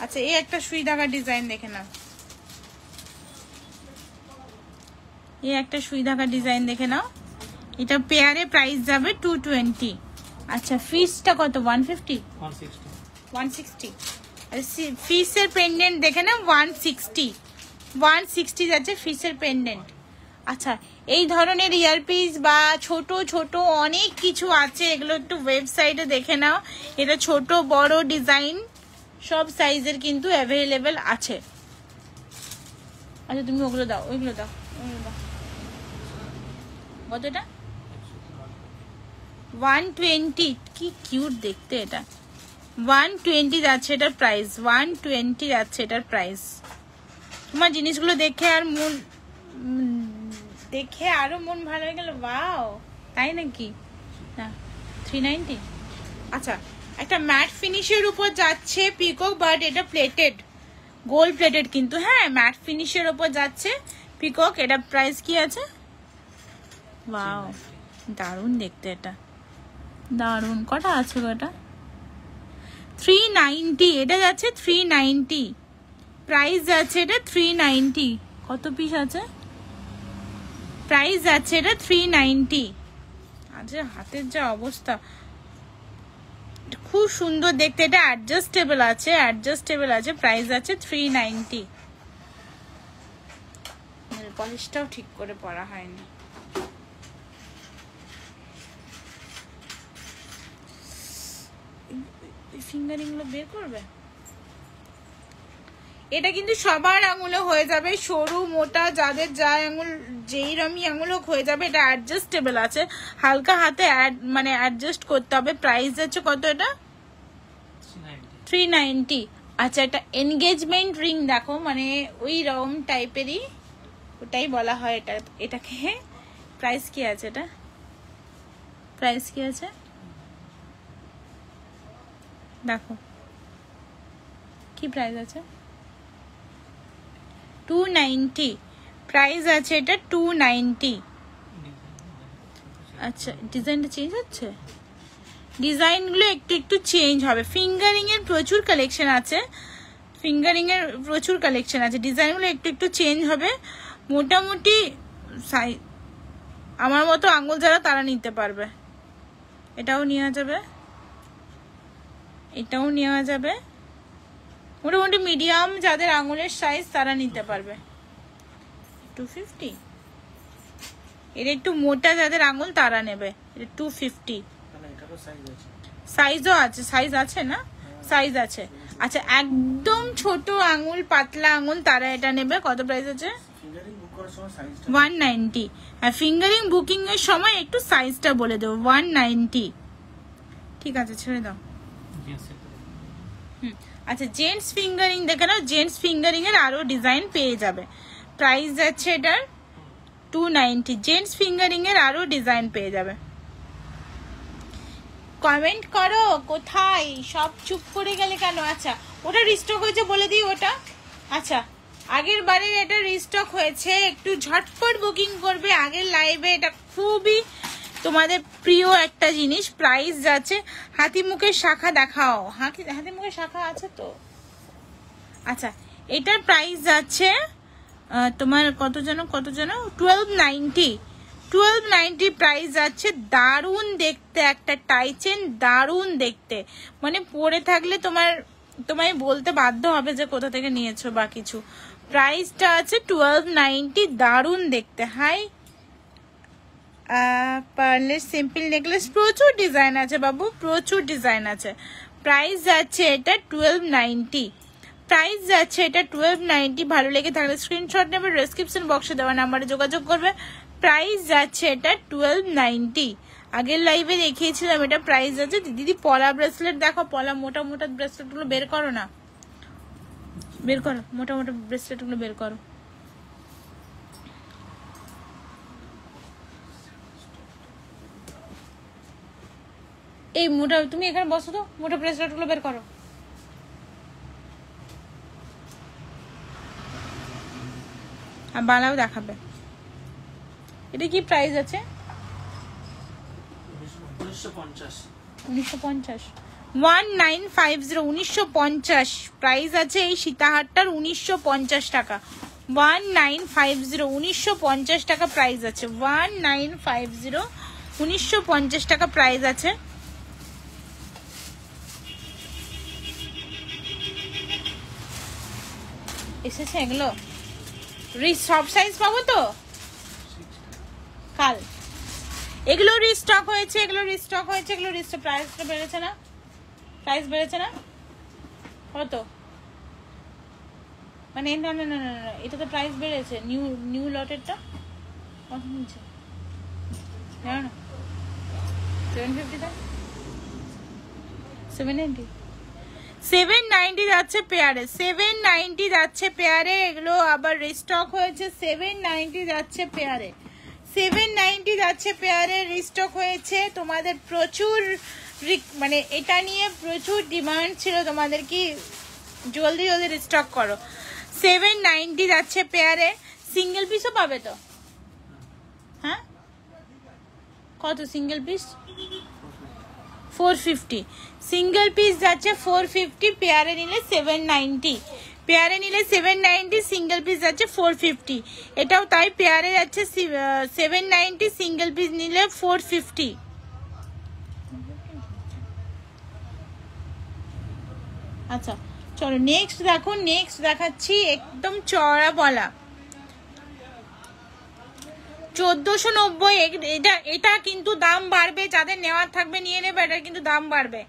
আচ্ছা এই একটা সুই ধাগা ডিজাইন দেখে নাও, এই একটা সুই ধাগা ডিজাইন দেখে নাও। এটা পেয়ারে প্রাইস যাবে 220। আচ্ছা ফিসটা কত? 150 160। ফিসের পেন্ডেন্ট দেখে নাও 160 যাচ্ছে ফিসের পেন্ডেন্ট। আচ্ছা এই ধরনের ইয়ারপিস বা ছোট ছোট অনেক কিছু আছে, এগুলো একটু ওয়েবসাইটে দেখে নাও। এটা ছোট বড় ডিজাইন সব সাইজের কিন্তু অ্যাভেলেবেল আছে। আচ্ছা তুমি ওগুলো দাও, ওইগুলো দাও, ওইগুলো দাও। কতটা? 120। কি কিউট দেখতে এটা। 120 যাচ্ছে এটার প্রাইস, 120 যাচ্ছে এটার প্রাইস। তোমার জিনিসগুলো দেখে আর আরো মন ভালো হয়ে গেল। ওয়াও তাই নাকি? না 390। আচ্ছা একটা ম্যাট ফিনিশের উপর যাচ্ছে পিকক, বাট এটা প্লেটেড, গোল্ড প্লেটেড কিন্তু। হ্যাঁ ম্যাট ফিনিশের উপর যাচ্ছে পিকক, এটা প্রাইস কি আছে? ওয়াও দারুণ দেখতে এটা, দারুণ। কটা আছে গো এটা? 390, এটা যাচ্ছে 390 প্রাইস যাচ্ছে এটা 390। কত পিস আছে? প্রাইস যাচ্ছে এটা 390। আচ্ছা হাতের যা অবস্থা, খুব সুন্দর দেখতে। এটা অ্যাডজাস্টেবল আছে, প্রাইস আছে 390। নেল পলিশটাও ঠিক করে পরা হয়নি। ফিঙ্গারিং গুলো বের করবে। এটা কিন্তু সবার আঙুলে হয়ে যাবে, সরু মোটা যাদের যা আঙুল যেই রমি আঙুল হোক হয়ে যাবে। এটা অ্যাডজাস্টেবল আছে, হালকা হাতে মানে অ্যাডজাস্ট করতে হবে। প্রাইস আছে কত এটা? 390। আচ্ছা এটা এনগেজমেন্ট রিং দেখো, মানে ওই রাউন্ড টাইপেরই, ওটাই বলা হয় এটা, এটাকে। প্রাইস কি আছে এটা? প্রাইস কি আছে দেখো, কি প্রাইস আছে? 290 প্রাইস আছে এটা 290। আচ্ছা ডিজাইনটা চেঞ্জ হচ্ছে, ডিজাইনগুলো একটু একটু চেঞ্জ হবে। ফিঙ্গারিং এর প্রচুর কালেকশন আছে, ফিঙ্গারিং এর প্রচুর কালেকশন আছে, ডিজাইনগুলো একটু একটু চেঞ্জ হবে। মোটামুটি সাইজ আমার মতো আঙ্গুল যারা তারা নিতে পারবে, এটাও নেওয়া যাবে, এটাও নেওয়া যাবে। মোটামুটি মিডিয়াম যাদের আঙুলের সাইজ তারা নিতে পারবে। 250, এটা একটু মোটা যাদের আঙুল তারা নেবে, এটা 250। সাইজও আছে, সাইজ আছে না, সাইজ আছে। আচ্ছা একদম ছোট আঙুল পাতলা আঙুল তারা এটা নেবে, কত প্রাইস আছে? 190। আর ফিঙ্গারিং বুকিং এর সময় একটু সাইজটা বলে দেবো, 190। ঠিক আছে ছেড়ে দাও। আচ্ছা জেন্টস ফিঙ্গারিং দেখে নাও, জেন্টস ফিঙ্গারিং এর আরো ডিজাইন পেয়ে যাবে। প্রাইস যাচ্ছে এটার 290। জেন্টস ফিঙ্গারিং এর আরো ডিজাইন পেয়ে যাবে। কমেন্ট করো কোথায়, সব চুপ করে গেলে কেন? আচ্ছা ওটা রিস্টক হয়েছে বলে দিই ওটা। আচ্ছা আগের বারের এটা রিস্টক হয়েছে, একটু ঝটপট বুকিং করবে আগের লাইভে, এটা খুবই তোমাদের প্রিয় একটা জিনিস। প্রাইস যাচ্ছে, হাতি মুখের শাখা দেখাও, হাতি মুখের শাখা আছে তো। আচ্ছা এটার প্রাইস যাচ্ছে তোমার কত যেন 1290। 1290 প্রাইস যাচ্ছে। দারুণ দেখতে একটা টাইচেন, দারুণ দেখতে, মানে পরে থাকলে তোমায় বলতে বাধ্য হবে যে কোথা থেকে নিয়েছো বা কিছু। প্রাইসটা আছে 1290, দারুণ দেখতে। হাই পার্লের সিম্পল নেকলেস, প্রচুর ডিজাইন আছে বাবু, প্রচুর ডিজাইন আছে। প্রাইস যাচ্ছে এটা 1290, প্রাইস যাচ্ছে এটা 1290। ভালো লেগে থাকলে স্ক্রিনশট নেবে, ডেসক্রিপশন বক্সে দেওয়া নাম্বারে যোগাযোগ করবে। প্রাইস যাচ্ছে এটা 1290। আগের লাইভে দেখিয়েছিলাম এটা প্রাইস যাচ্ছে। দিদি পলা ব্রেসলেট দেখো, পলা মোটা মোটা ব্রেসলেট গুলো বের করো না, বের করো মোটা মোটা ব্রেসলেট গুলো বের করো। এই মোটা, তুমি এখানে বসো তো, মোটা ব্রেসলেট গুলো বের করো। আর বালাও দেখাবে। এটা কি প্রাইস আছে? 1950। 1950 1950 প্রাইস আছে এই সীতাহারটার, 1950 টাকা। 1950 1950 টাকা প্রাইস আছে। 1950 1950 টাকা প্রাইস আছে। এসেছে এগুলো সব সাইজ পাবো তো কাল? এগুলো রিস্টক হয়েছে, এগুলো রিস্টক হয়েছে, এগুলো রিস্টক। প্রাইসটা বেড়েছে না, প্রাইস বেড়েছে না কত? মানে না না না না এটা তো প্রাইস বেড়েছে, নিউ লটেরটা কত নিচ্ছে জানো না? 750 দাম, 790 790 যাচ্ছে পেয়ারে, 790 যাচ্ছে পেয়ারে। এগুলো আবার রিস্টক হয়েছে, 790 যাচ্ছে পেয়ারে, 790 যাচ্ছে পেয়ারে, রিস্টক হয়েছে। তোমাদের প্রচুর মানে এটা নিয়ে প্রচুর ডিমান্ড ছিল তোমাদের, কি জলদি জলদি রিস্টক করো। 790 যাচ্ছে পেয়ারে। সিঙ্গেল পিসও পাবে তো? হ্যাঁ কত সিঙ্গেল পিস? 450 সিঙ্গেল পিস যাচ্ছে 450। পেয়ারে নিলে 790, পেয়ারে নিলে 790, সিঙ্গেল পিস যাচ্ছে 450। এটাও তাই, পেয়ারে যাচ্ছে 790, সিঙ্গেল পিস নিলে 450। আচ্ছা চলো নেক্সট দেখো, নেক্সট দেখাচ্ছি একদম চড়া বলা 1490। এটা কিন্তু দাম বাড়বে, যাদের নেওয়ার থাকবে নিয়ে নেবে, এটা কিন্তু দাম বাড়বে।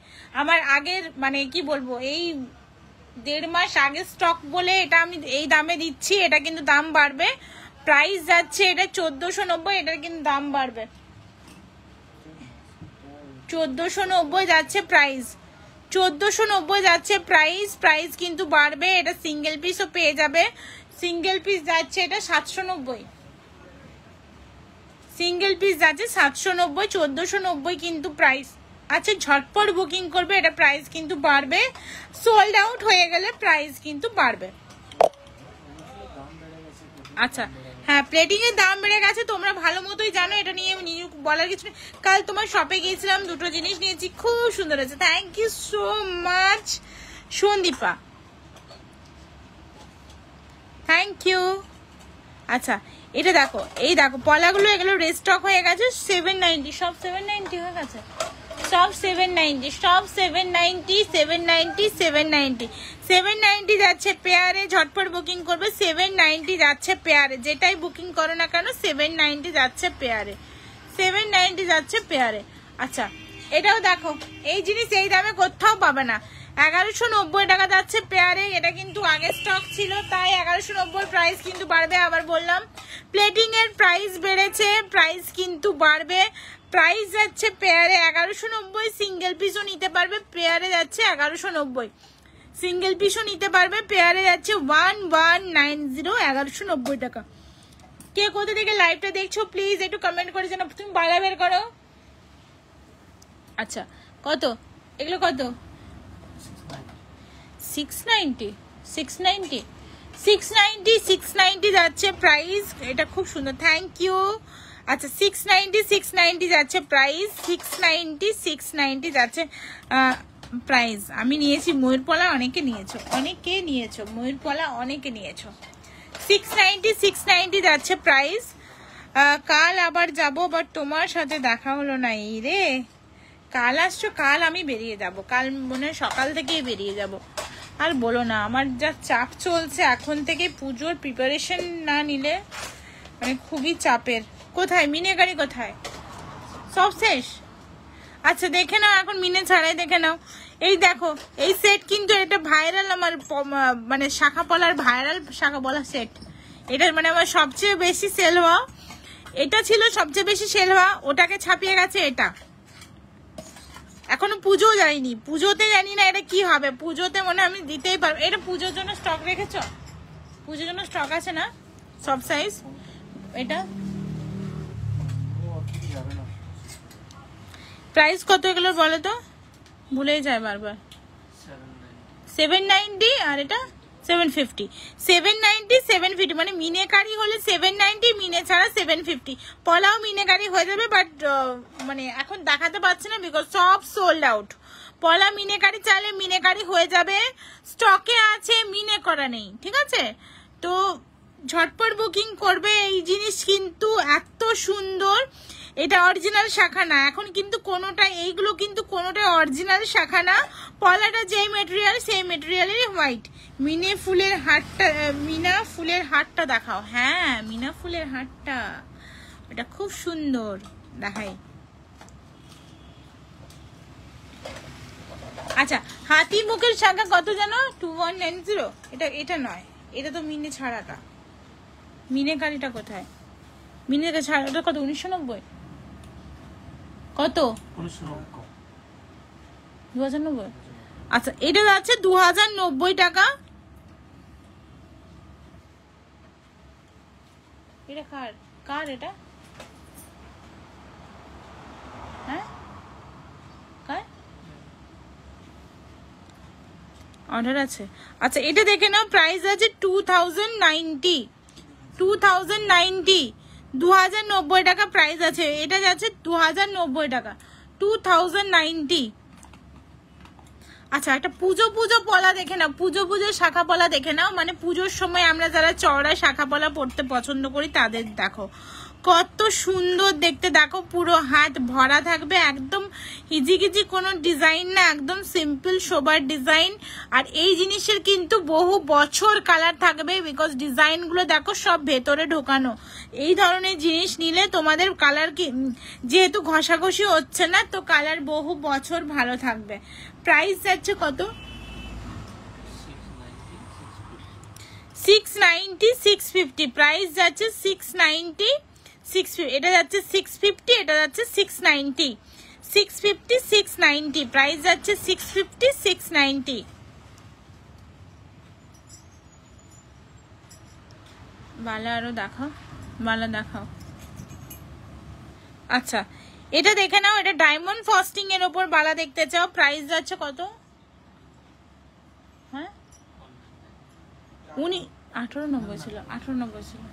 আমার আগের মানে কি বলবো, এই 1.5 মাস আগে স্টক বলে এটা আমি এই দামে দিচ্ছি, এটা কিন্তু দাম বাড়বে। প্রাইস যাচ্ছে এটা 1490, এটার কিন্তু দাম বাড়বে। 1490 যাচ্ছে প্রাইস, 1490 যাচ্ছে প্রাইস, প্রাইস কিন্তু বাড়বে। এটা সিঙ্গেল পিসও পেয়ে যাবে, সিঙ্গেল পিস যাচ্ছে এটা 790, সিঙ্গেল পিস যাচ্ছে 790। 1490 কিন্তু প্রাইস আছে, ঝটপট বুকিং করবে, এটা প্রাইস কিন্তু বাড়বে। সোল্ড আউট হয়ে গেলে প্রাইস কিন্তু বাড়বে। আচ্ছা হ্যাঁ প্লেটিং এর দাম বেড়ে গেছে, তোমরা ভালো মতোই জানো, এটা নিয়ে বলার কিছু নেই। কাল তোমার শপে গিয়েছিলাম, দুটো জিনিস নিয়েছি, খুব সুন্দর হয়েছে। Thank you so much Sandipa, thank you. আচ্ছা এটা দেখো, এই দেখো পলাগুলো, এগুলো রেস্টক হয়ে গেছে, 790, সব 790 হয়ে গেছে, সব 790, সব 790, 790, 790, 790 যাচ্ছে পেয়ারে, ঝটপট বুকিং করবে। 790 যাচ্ছে পেয়ারে, যেটাই বুকিং করো না কেন 790 যাচ্ছে পেয়ারে, 790 যাচ্ছে পেয়ারে। আচ্ছা এটাও দেখো, এই জিনিস এই দামে কোথাও পাবে না, 1190 টাকা যাচ্ছে পেয়ারে। এটা কিন্তু আগে স্টক ছিল, তাই 1190 প্রাইস কিন্তু বাড়বে। আবার বললাম প্লেটিং এর প্রাইস বেড়েছে, প্রাইস কিন্তু বাড়বে। প্রাইস যাচ্ছে পেয়ারে 1190, সিঙ্গেল পিসও নিতে পারবে, পেয়ারে যাচ্ছে 1190, সিঙ্গেল পিসও নিতে পারবে, পেয়ারে যাচ্ছে 1190, 1190 টাকা। কে কোথা থেকে লাইভটা দেখছো প্লিজ একটু কমেন্ট করে জানাও। তুমি বাইরে বের করো। আচ্ছা কত এগুলো, কত? 690, 690, 690, 690 যাচ্ছে প্রাইস। এটা খুব সুন্দর, থ্যাংক ইউ। আচ্ছা 690, 690 যাচ্ছে প্রাইস, 690, 690 যাচ্ছে প্রাইস। আমি নিয়েছি ময়ূরপলা, অনেকে নিয়েছো, অনেকে নিয়েছো ময়ূরপলা, অনেকে নিয়েছো। 690, 690 যাচ্ছে প্রাইস। কাল আবার যাব, বাট তোমার সাথে দেখা হলো না। এই রে, কাল আসছো? কাল আমি বেরিয়ে যাব, কাল মনে হয় সকাল থেকেই বেরিয়ে যাব। আর বলো না, আমার যা চাপ চলছে এখন থেকে, পুজোর প্রিপারেশন না নিলে মানে খুবই চাপের। কোথায় মিনে গাড়ি, কোথায়? সব শেষ? আচ্ছা দেখে নাও, এখন মিনে ছাড়াই দেখে নাও। এই দেখো এই সেট কিন্তু এটা ভাইরাল, আমার মানে শাখা পলার ভাইরাল শাখা পলা সেট। এটা মানে আমার সবচেয়ে বেশি সেল হওয়া, এটা ছিল সবচেয়ে বেশি সেল হওয়া, ওটাকে ছাপিয়ে গেছে এটা। এখনো পুজো যায়নি, পুজোতে জানি না এটা কি হবে, পুজোতে মনে আমি দিতেই পারবো। এটা পুজোর জন্য স্টক রেখেছো? পুজোর জন্য স্টক আছে না সব সাইজ? এটা প্রাইস কত এগুলো বলো তো, ভুলেই যায় বারবার। 790 আর এটা 750, 790, 750, মানে মিনেকারি হলে 790, মিনে ছাড়া 750। পলাও মিনেকারি হয়ে যাবে, বাট মানে এখন দেখাতে পারছি না বিকজ সব সোল্ড আউট। পলা মিনেকারি চাইলে মিনেকারি হয়ে যাবে, স্টকে আছে, মিনে করা নেই, ঠিক আছে? তো ঝটপট বুকিং করবে। এই জিনিস কিন্তু এত সুন্দর, এটা অরিজিনাল শাখা না এখন কিন্তু কোনোটা, এইগুলো কিন্তু কোনোটা অরিজিনাল শাখা না। পলাটা যেই মেটেরিয়াল সেই মেটেরিয়ালের হোয়াইট। মিনে ফুলের হারটা, মিনা ফুলের হারটা দেখাও। হ্যাঁ মিনা ফুলের হারটা, এটা খুব সুন্দর, দেখাই। আচ্ছা হাতি মুখের শাখা কত জানো? 2190। এটা নয়, এটা তো মিনে ছাড়াটা, মিনে কারিটা কোথায়? মিনে ছাড়াটা কত? 1990। কত? 2090। আচ্ছা এটা যাচ্ছে 2090 টাকা। এটা কার কার এটা? হ্যাঁ কার অর্ডার আছে? আচ্ছা এটা দেখে নাও, প্রাইস আছে 2090, 2090, 2090 টাকা প্রাইস আছে। এটা যাচ্ছে 2090 টাকা, 2090। আচ্ছা একটা পুজো পলা দেখে নাও, পুজোর শাখা পলা দেখে নাও, মানে পুজোর সময় আমরা যারা চওড়া শাখা পলা পরতে পছন্দ করি তাদের দেখো কত সুন্দর দেখতে। দেখো পুরো হাত ভরা থাকবে, একদম হিজিগিজি কোনো ডিজাইন না, একদম সিম্পল সোবার ডিজাইন। আর এই জিনিসের কিন্তু বহু বছর কালার থাকবে, বিকজ ডিজাইনগুলো দেখো সব ভেতরে ঢোকানো। এই ধরনের জিনিস নিলে তোমাদের কালার কি, যেহেতু ঘষাঘষি হচ্ছে না, তো কালার বহু বছর ভালো থাকবে। প্রাইস যাচ্ছে কত? 690, 650। প্রাইস যাচ্ছে 690, 650। এটা যাচ্ছে 650, এটা যাচ্ছে 690, 650, 690। প্রাইস যাচ্ছে 650, 690। বালা আরো দেখাও, বালা দেখাও। আচ্ছা এটা দেখে নাও, এটা ডায়মন্ড ফস্টিং এর উপর বালা দেখতে চাও, প্রাইস যাচ্ছে কত? হ্যাঁ 1890 ছিল, 1890 ছিল।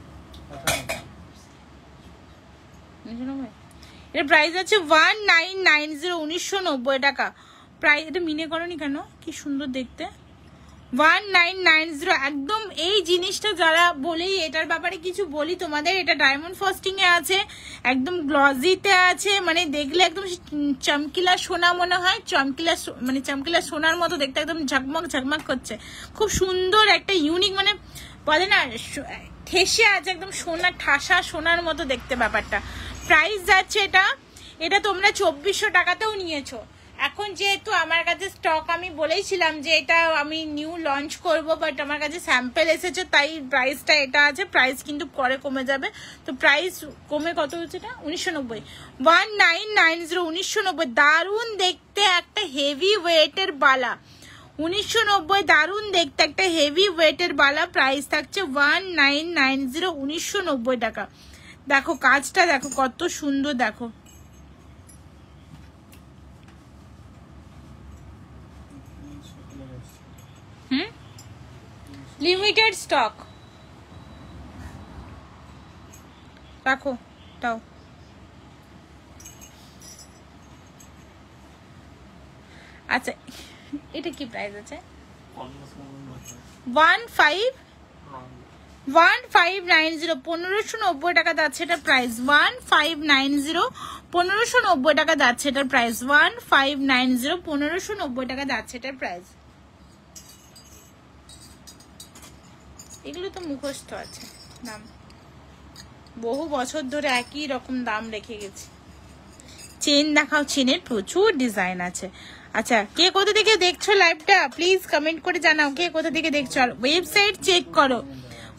এর প্রাইস আছে 1990 1990 টাকা প্রাইস। এটা মিনে করনি কেন, কি সুন্দর দেখতে। 1990 একদম। এই জিনিসটা যারা বলি এটার ব্যাপারে কিছু বলি তোমাদের, এটা ডায়মন্ড ফাস্টিং এ আছে, একদম গ্লজিতে আছে, মানে দেখলে একদম চমকিলা সোনা মনে হয়, চমকিলা মানে চমকিলা সোনার মতো দেখতে, একদম ঝকমক ঝকমক করছে, খুব সুন্দর একটা ইউনিক, মানে বলে না ঠেসে আছে একদম সোনা, ঠাসা সোনার মতো দেখতে ব্যাপারটা। প্রাইস যাচ্ছে এটা তোমরা 2400 টাকাতেও নিয়েছো। এখন যেহেতু আমার কাছে স্টক, আমি বলেইছিলাম যে এটা আমি নিউ লঞ্চ করব, বাট আমার কাছে স্যাম্পল এসেছে তাই প্রাইসটা এটা আছে, প্রাইস কিন্তু পরে কমে যাবে। তো প্রাইস কমে কত হচ্ছে এটা 1990, 1990 1990। দারুণ দেখতে একটা হেভি ওয়েটের বালা, 1990 দারুণ দেখতে একটা হেভি ওয়েটের বালা, প্রাইস থাকছে 1990 1990 টাকা। দেখো কাজটা দেখো কত সুন্দর, দেখো লিমিটেড স্টক। রাখো তাও। আচ্ছা এটা কি প্রাইস আছে? 1590 1590 টাকা যাচ্ছে এটা প্রাইস, 1590 1590 টাকা যাচ্ছে এটার প্রাইস, 1590 1590 টাকা যাচ্ছে এটার প্রাইস। এগুলো তো মুখস্থ আছে দাম, বহু বছর ধরে একই রকম দাম রেখে গেছি। চেন দেখাও, চেনের প্রচুর ডিজাইন আছে। আচ্ছা কে কোথা থেকে দেখছো লাইভটা প্লিজ কমেন্ট করে জানাও কে কোথা থেকে দেখছো। আর ওয়েবসাইট চেক করো,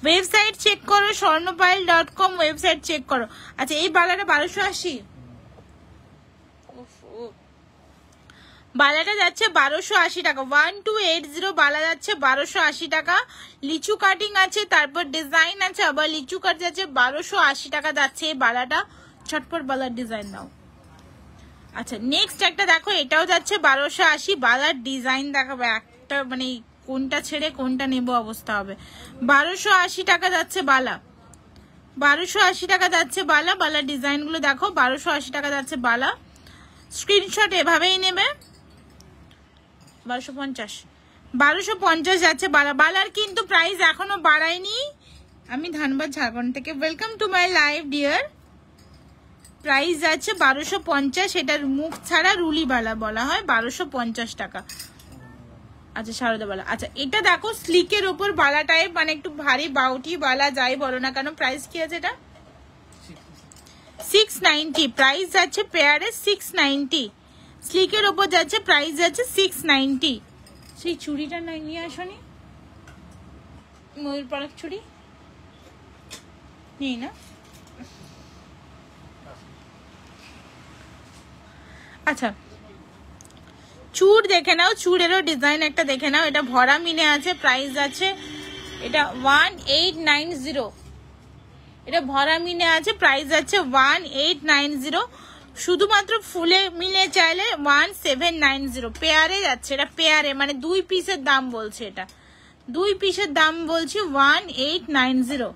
ওয়েবসাইট চেক করো, স্বর্ণপাইল.com ওয়েবসাইট চেক করো। আচ্ছা এই বালাটা 1280, বালাটা যাচ্ছে 1280 টাকা, 1280 বালা যাচ্ছে 1280 টাকা। লিচু কাটিং আছে, তারপর ডিজাইন আছে, আবার লিচু কাট যাচ্ছে 1280 টাকা যাচ্ছে এই বালাটা। ছটপট বালার ডিজাইন দাও। আচ্ছা নেক্সট একটা দেখো, এটাও যাচ্ছে 1280, বালার ডিজাইন দেখাবো একটা, মানে কোনটা ছেড়ে কোনটা নেব অবস্থা হবে। 1280 টাকা যাচ্ছে বালা, 1280 টাকা যাচ্ছে বালা। বালার ডিজাইন গুলো দেখো, 1280 টাকা যাচ্ছে বালা। স্ক্রিনশট এভাবেই নেবে। 1250 যাচ্ছে বালা। বালার কিন্তু প্রাইস এখনো বাড়ায়নি। আমি ধানবাদ ঝাড়খণ্ড থেকে, welcome to my live dear. Price যাচ্ছে 1250, এটার মুখ ছাড়া রুলি বালা বলা হয়, 1250 টাকা। আচ্ছা সারদা বালা। আচ্ছা এটা দেখো স্লিকের ওপর বালা টাইপ, মানে একটু ভারী বাউটি বালা যাই বলো না কেন। প্রাইস কি আছে এটা 690, প্রাইস যাচ্ছে পেয়ারে 690। স্লিকের ওপর যাচ্ছে, প্রাইস যাচ্ছে 690। সেই চুড়িটা নিয়ে আসনি, ময়ূর পালক চুড়ি নেই না। আচ্ছা চুর দেখে নাও, চুরেরও ডিজাইন একটা দেখে নাও। এটা ভরা মিনে আছে, প্রাইস আছে এটা 1890। এটা ভরা মিনে আছে, প্রাইস আছে 1890। শুধুমাত্র ফুলে মিলে চাইলে 1790। পেয়ারে যাচ্ছে, এটা পেয়ারে মানে 2 পিসের দাম বলছে, এটা 2 পিসের দাম বলছি 1890।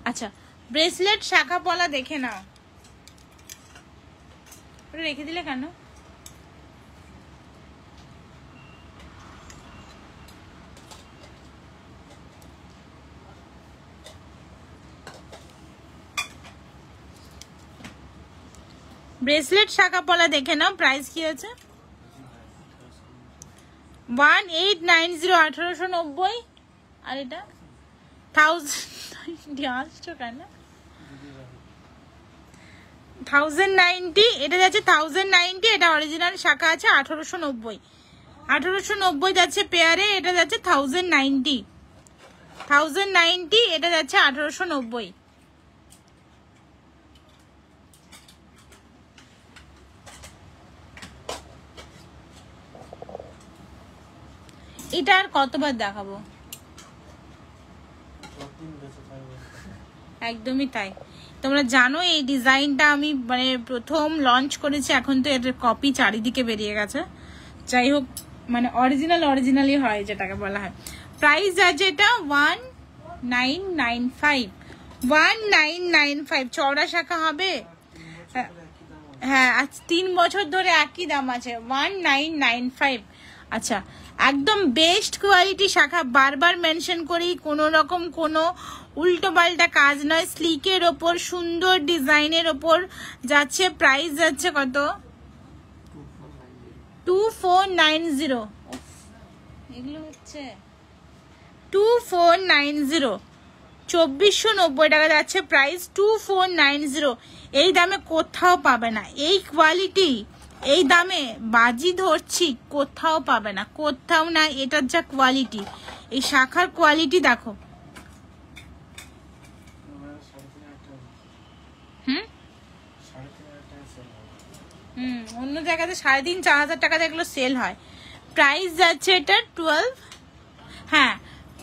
আচ্ছা ব্রেসলেট শাখা পলা দেখে নাও, রেখে দিলে কেন? ব্রেসলেট শাখা পলা দেখে নাও, প্রাইস কি আছে 1890 1890। আর এটা 1090 কেন 1090, এটা যাচ্ছে 1090। এটা অরিজিনাল শাখা আছে 1890, 1890 যাচ্ছে পেয়ারে। এটা যাচ্ছে 1090, 1090। এটা যাচ্ছে 1890। এটা আর কতবার দেখাবো, একদমই তাই। তোমরা জানো এই ডিজাইনটা আমি মানে প্রথম লঞ্চ করেছি, এখন তো এটার কপি চারিদিকে বেরিয়ে গেছে। যাই হোক মানে অরিজিনালি হয় যেটাকে বলা হয়। প্রাইস আছে এটা 1995, 1995 চওড়া শাখা হবে। হ্যাঁ আজ 3 বছর ধরে একই দাম আছে 1995। আচ্ছা একদম বেস্ট কোয়ালিটি শাখা, বারবার মেনশন করি, কোনো রকম কোনো উল্টো পাল্টা কাজ নয়, স্লিকের ওপর সুন্দর ডিজাইনের ওপর যাচ্ছে। প্রাইস যাচ্ছে কত? 2490। এগুলো হচ্ছে 2490, 2490 টাকা যাচ্ছে প্রাইস। 2490 এই দামে কোথাও পাবে না, এই কোয়ালিটি এই দামে বাজি ধরছি কোথাও পাবে না, কোথাও না। এটার যা কোয়ালিটি, এই শাখার কোয়ালিটি দেখো। অন্য জায়গাতে 3,500-4,000 টাকা এগুলো সেল হয়। প্রাইস যাচ্ছে এটা 12। হ্যাঁ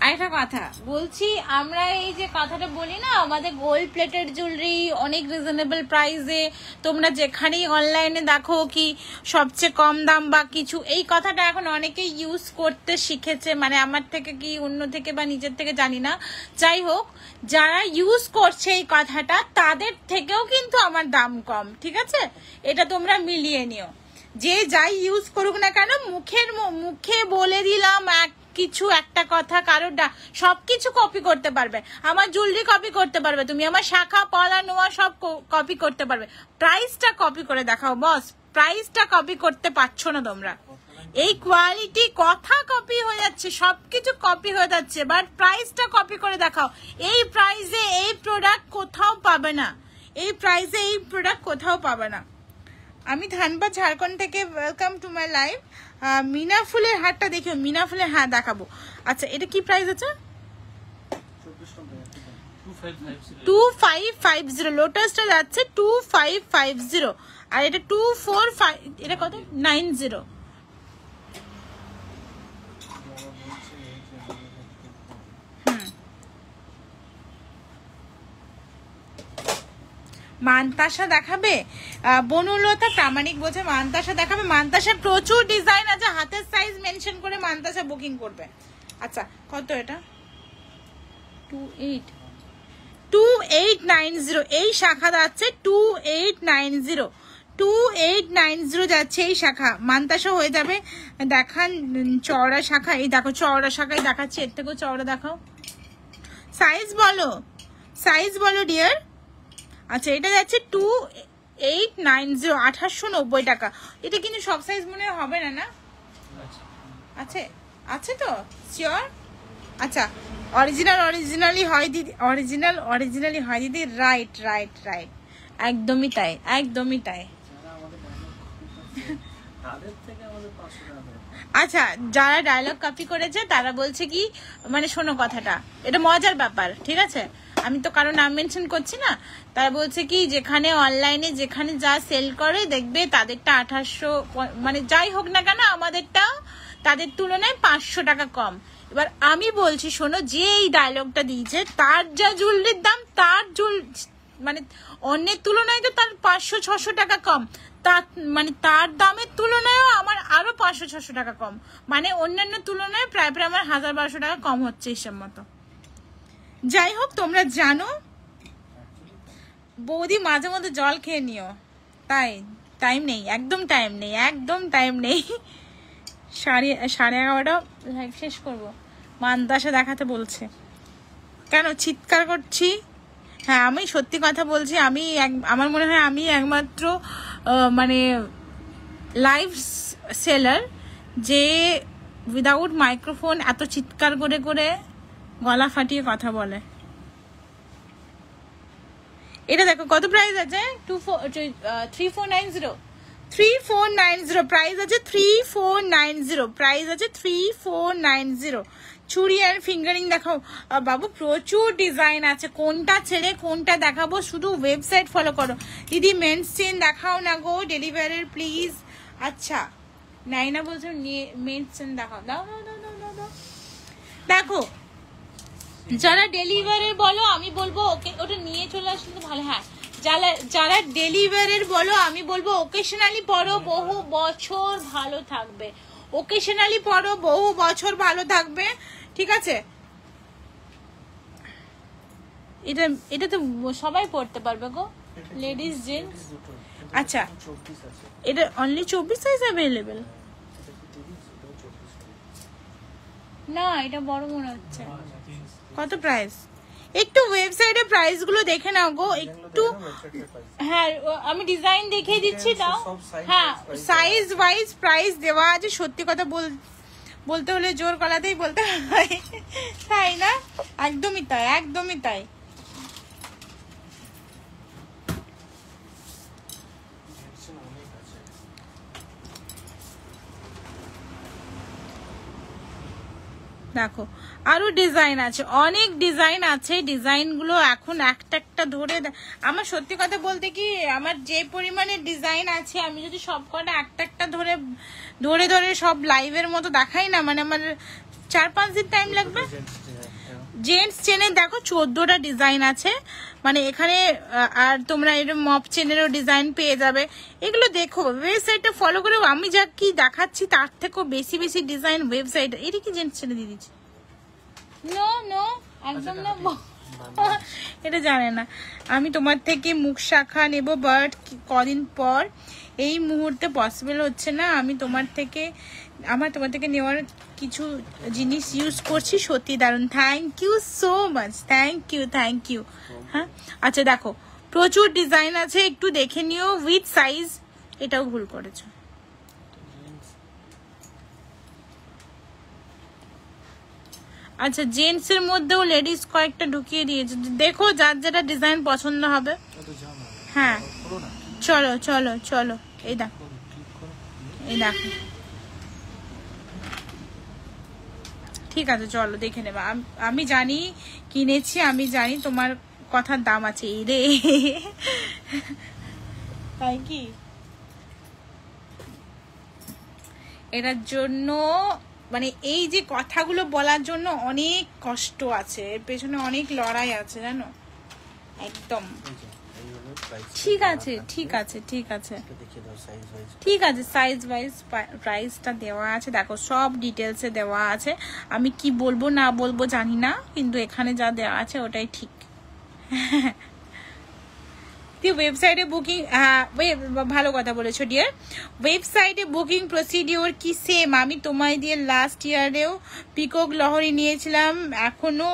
আরেকটা কথা বলছি, আমরা এই যে কথাটা বলি না, আমাদের গোল্ড প্লেটেড জুয়েলারি অনেক রিজনেবল প্রাইসে, তোমরা যেখানেই অনলাইনে দেখো কি সবচেয়ে কম দাম বা কিছু, এই কথাটা এখন অনেকেই ইউজ করতে শিখেছে, মানে আমার থেকে কি অন্য থেকে বা নিজের থেকে জানি না, যাই হোক যারা ইউজ করছে এই কথাটা তাদের থেকেও কিন্তু আমার দাম কম, ঠিক আছে? এটা তোমরা মিলিয়ে নিও। যে যাই ইউজ করুক না কেন, মুখে বলে দিলাম কিছু একটা কথা, কারোর সবকিছু কপি করতে পারবে, আমার জুয়েলারি কপি করতে পারবে, তুমি আমার শাখা পলা নোয়া সব কপি করতে পারবে, প্রাইসটা কপি করে দেখাও বস। প্রাইসটা কপি করতে পারছো না তোমরা, এই কোয়ালিটি কথা কপি হয়ে যাচ্ছে, সবকিছু কপি হয়ে যাচ্ছে, বাট প্রাইসটা কপি করে দেখাও। এই প্রাইসে এই প্রোডাক্ট কোথাও পাবে না, এই প্রাইসে এই প্রোডাক্ট কোথাও পাবে না। আমি ধানবাদ ঝাড়খন্ড থেকে, ওয়েলকাম টু মাই লাইভ। মিনা ফুলের হারটা দেখিও, মিনা ফুলের হার দেখাবো। আচ্ছা এটা কি প্রাইস আছে? 2550। লোটাসটা যাচ্ছে 2550, আর এটা 245, এটা কত? 90। মানতাসা দেখাবে? বনুলতা প্রামাণিক বলছে মানতাসা দেখাবে। মানতাসা প্রচুর ডিজাইন আছে, হাতের সাইজ মেনশন করে মানতাসা বুকিং করবে। আচ্ছা কত এটা? 2890। এই শাখা যাচ্ছে 2890, 2890 যাচ্ছে এই শাখা। মানতাসা হয়ে যাবে। দেখান চওড়া শাখা, এই দেখো চওড়া শাখায় দেখাচ্ছে, এর থেকেও চওড়া দেখাও। সাইজ বলো, সাইজ বলো ডিয়ার। আচ্ছা এটা যাচ্ছে 2890, 2890 টাকা। এটা কিন্তু সব সাইজ মনে হবে না, না আছে? আছে তো শিওর? আচ্ছা অরিজিনালি হয় দিদি, অরিজিনালি হয় দিদি। রাইট রাইট রাইট, একদমই তাই, একদমই তাই। আচ্ছা যারা ডায়লগ কপি করেছে তারা বলছে কি, মানে শোনো কথাটা, এটা মজার ব্যাপার, ঠিক আছে? আমি তো কারো নাম মেনশন করছি না। তারা বলছে কি, যেখানে অনলাইনে যেখানে যা সেল করে দেখবে তাদেরটা 2800, মানে যাই হোক না কেন আমাদেরটা তাদের তুলনায় 500 টাকা কম। এবার আমি বলছি শোনো, যে এই ডায়লগটা দিয়েছে তার যা জুয়েলারির দাম, তার মানে অন্যের তুলনায় তো তার 500-600 টাকা কম, তার মানে তার দামের তুলনায়ও আমার আরো 500-600 টাকা কম, মানে অন্যান্য তুলনায় প্রায় আমার 1000-1200 টাকা কম হচ্ছে হিসাব মতো। যাই হোক তোমরা জানো বৌদি মাঝে মধ্যে জল খেয়ে নিও, তাই টাইম নেই, একদম টাইম নেই, একদম টাইম নেই। 11:30 লাইভ শেষ করবো। মানতাসা দেখাতে বলছে, কেন চিৎকার করছি? হ্যাঁ আমি সত্যি কথা বলছি, আমি আমার মনে হয় আমি একমাত্র মানে লাইভ সেলার যে উইদাউট মাইক্রোফোন এত চিৎকার করে করে গলা ফাটিয়ে কথা বলে। এটা দেখো কত প্রাইস আছে, 3490, 3490 প্রাইস আছে, 3490 প্রাইস আছে, 3490। চুড়ি আর ফিঙ্গারিং দেখাও বাবু, প্রচুর ডিজাইন আছে, কোনটা ছেড়ে কোনটা দেখাবো, শুধু ওয়েবসাইট ফলো করো। দিদি মেন্স চেন দেখাও না গো ডেলিভারির প্লিজ। আচ্ছা নাইনা বলছো মেন্স চেন দেখাও, দাও দাও দাও দাও দাও। দেখো যারা ডেলিভারির বলো আমি বলবো ওকে ওটা নিয়ে চলে আসলে তো ভালো। হ্যাঁ যারা ডেলিভারির বলো আমি বলবো ওকেশনালি পরো, বহু বছর ভালো থাকবে, ওকেশনালি পরো, বহু বছর ভালো থাকবে, ঠিক আছে? এটা এটা তো সবাই পড়তে পারবে গো, লেডিস জেন্টস। আচ্ছা এটা অনলি 24 সাইজ অ্যাভেলেবেল? না এটা বড় মনে হচ্ছে। কত প্রাইস? একটু ওয়েবসাইটে প্রাইস গুলো দেখে নাও গো একটু। হ্যাঁ আমি ডিজাইন দেখিয়ে দিচ্ছি দাও। হ্যাঁ সাইজ ওয়াইজ প্রাইস দেওয়া আছে। সত্যি কথা বলতে হলে জোর গলাতেই বলতে হয়, তাই না? একদমই তাই, একদমই তাই। দেখো আরো ডিজাইন আছে, অনেক ডিজাইন আছে। ডিজাইনগুলো এখন একটা একটা ধরে আমার সত্যি কথা বলতে কি আমার যে পরিমাণে ডিজাইন আছে আমি যদি সব কটা একটা একটা ধরে ধরে ধরে সব লাইভের মতো দেখাই না, মানে আমার 4-5 দিন টাইম লাগবে। জেন্টস চেনে দেখো 14টা ডিজাইন আছে, মানে এখানে। আর তোমরা এর মপ চেনেরও ডিজাইন পেয়ে যাবে। এগুলো দেখো ওয়েবসাইটটা ফলো করে, আমি যা কি দেখাচ্ছি তার থেকেও বেশি বেশি ডিজাইন ওয়েবসাইট। এটা কি জেন্টস চেনে দিয়ে দিচ্ছি? নো নো একদম না, এটা জানে না। আমি তোমার থেকে মুখ শাখা নেব, বাট কদিন পর, এই মুহূর্তে পসিবল হচ্ছে না। আমি তোমার থেকে নেওয়ার কিছু জিনিস ইউজ করছি, সত্যি দারুণ। Thank you so much, thank you. হ্যাঁ আচ্ছা দেখো প্রচুর ডিজাইন আছে, একটু দেখে নিও উইথ সাইজ। এটাও ভুল করেছো। আচ্ছা জেন্টস এর মধ্যেও লেডিস কয়েকটা ঢুকিয়ে দিয়েছে, দেখো যার যেটা ডিজাইন পছন্দ হবে। হ্যাঁ চলো চলো চলো, এই দেখো ঠিক আছে চলো দেখে নেবা। আমি জানি কিনেছি, আমি জানি তোমার কথার দাম আছে। এই রে তাই কি? এটার জন্য মানে এই যে কথাগুলো বলার জন্য অনেক কষ্ট আছে, এর পেছনে অনেক লড়াই আছে জানো। একদম ঠিক আছে সাইজ ওয়াইজ প্রাইসটা দেওয়া আছে, দেখো সব ডিটেলসে দেওয়া আছে। আমি কি বলবো না বলবো জানি না, কিন্তু এখানে যা দেওয়া আছে ওটাই ঠিক। ওয়েবসাইটে বুকিং, ভালো কথা বলেছো ডিয়ার। ওয়েবসাইটে বুকিং প্রসিডিওর কি সেম? আমি তোমায় দিয়ে লাস্ট ইয়ারেও পিকক লহরি নিয়েছিলাম, এখনো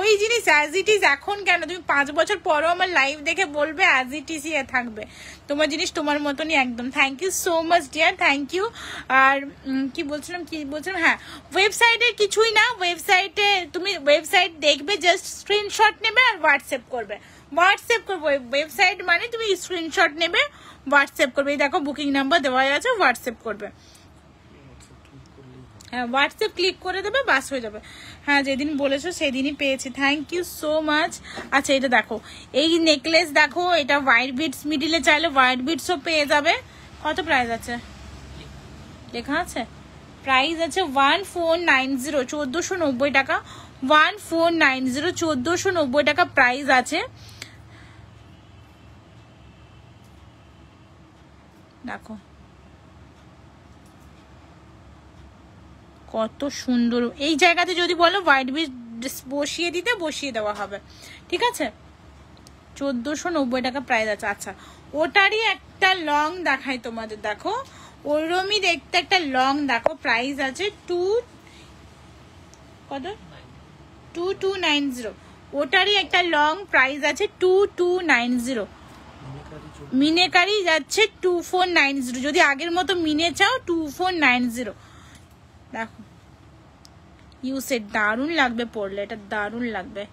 ওই জিনিস অ্যাজ ইট ইজ। এখন কেন তুমি 5 বছর পরও আমার লাইভ দেখে বলবে অ্যাজ ইট ইজ থাকবে, তোমার জিনিস তোমার মতনই একদম। Thank you so much dear, thank you. আর কি বলছিলাম হ্যাঁ ওয়েবসাইটে কিছুই না, ওয়েবসাইটে তুমি ওয়েবসাইট দেখবে, জাস্ট স্ক্রিনশট নেবে আর হোয়াটসঅ্যাপ করবে। ওয়েবসাইট মানে তুমি স্ক্রিনশট নেবে, হোয়াটসঅ্যাপ করবে। এই দেখো বুকিং নাম্বার দেওয়া আছে, হোয়াটসঅ্যাপ করবে। হ্যাঁ হোয়াটসঅ্যাপ ক্লিক করে দেবে, বাস হয়ে যাবে। হ্যাঁ যেদিন বলেছো সেদিনই পেয়েছি, থ্যাংক ইউ সো মাচ। আচ্ছা এটা দেখো, এই নেকলেস দেখো, এটা হোয়াইট বিটস মিডিলে চাইলে হোয়াইট বিটসও পেয়ে যাবে। কত প্রাইস আছে লেখা আছে? প্রাইস আছে 1490, 1490 টাকা। 1490, 1490 টাকা প্রাইস আছে। দেখো কত সুন্দর। এই জায়গাতে যদি বলো হোয়াইট বিট বসিয়ে দিতে, বসিয়ে দেওয়া হবে, ঠিক আছে। 1490 টাকা প্রাইস আছে। আচ্ছা ওটারই একটা লং দেখাই তোমাদের, দেখো ওরমই দেখতে একটা লং দেখো, প্রাইস আছে 2290। ওটারই একটা লং প্রাইস আছে 2290। মিনেকারি যাচ্ছে 2490, যদি আগের মতো মিনে চাও 2490। দেখো ইউসেট দারুণ লাগবে পরলে, এটা দারুণ লাগবে।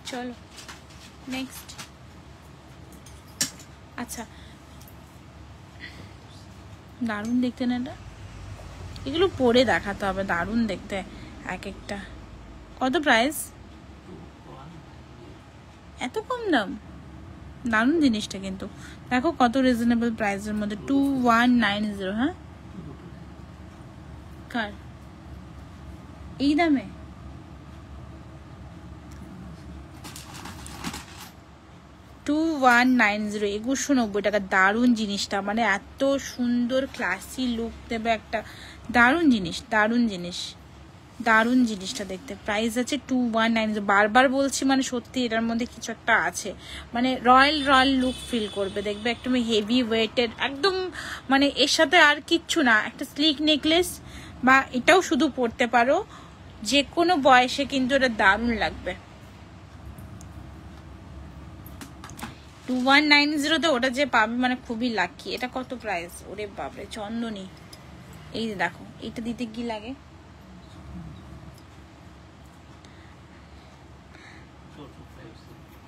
চলো নেক্সট। আচ্ছা দারুণ দেখতে না এটা, এগুলো পরে দেখাতে হবে, দারুণ দেখতে এক একটা। কত প্রাইস? এত কম দাম, দারুণ জিনিসটা কিন্তু। দেখো কত রিজনেবল প্রাইসের মধ্যে, 2190। হ্যাঁ কার এই দামে? 2190 2190 টাকা। দারুণ জিনিসটা, মানে এত সুন্দর ক্লাসি লুক দেবে একটা। দারুণ জিনিস, দারুণ জিনিস, দারুণ জিনিসটা দেখতে। প্রাইস আছে 2190। বারবার বলছি, মানে সত্যি এটার মধ্যে কিছু একটা আছে, মানে রয়্যাল রয়্যাল লুক ফিল করবে দেখবে, একদম হেভি ওয়েটেড একদম। মানে এর সাথে আর কিচ্ছু না, একটা স্লিক নেকলেস বা এটাও শুধু পরতে পারো, যে কোনো বয়সে কিন্তু এটা দারুণ লাগবে। 2190 ওটা যে পাবে মানে খুবই লাকি। এটা কত প্রাইস? ওরে বাপরে চন্দনী, এই দেখো এটা দিতে কি লাগে।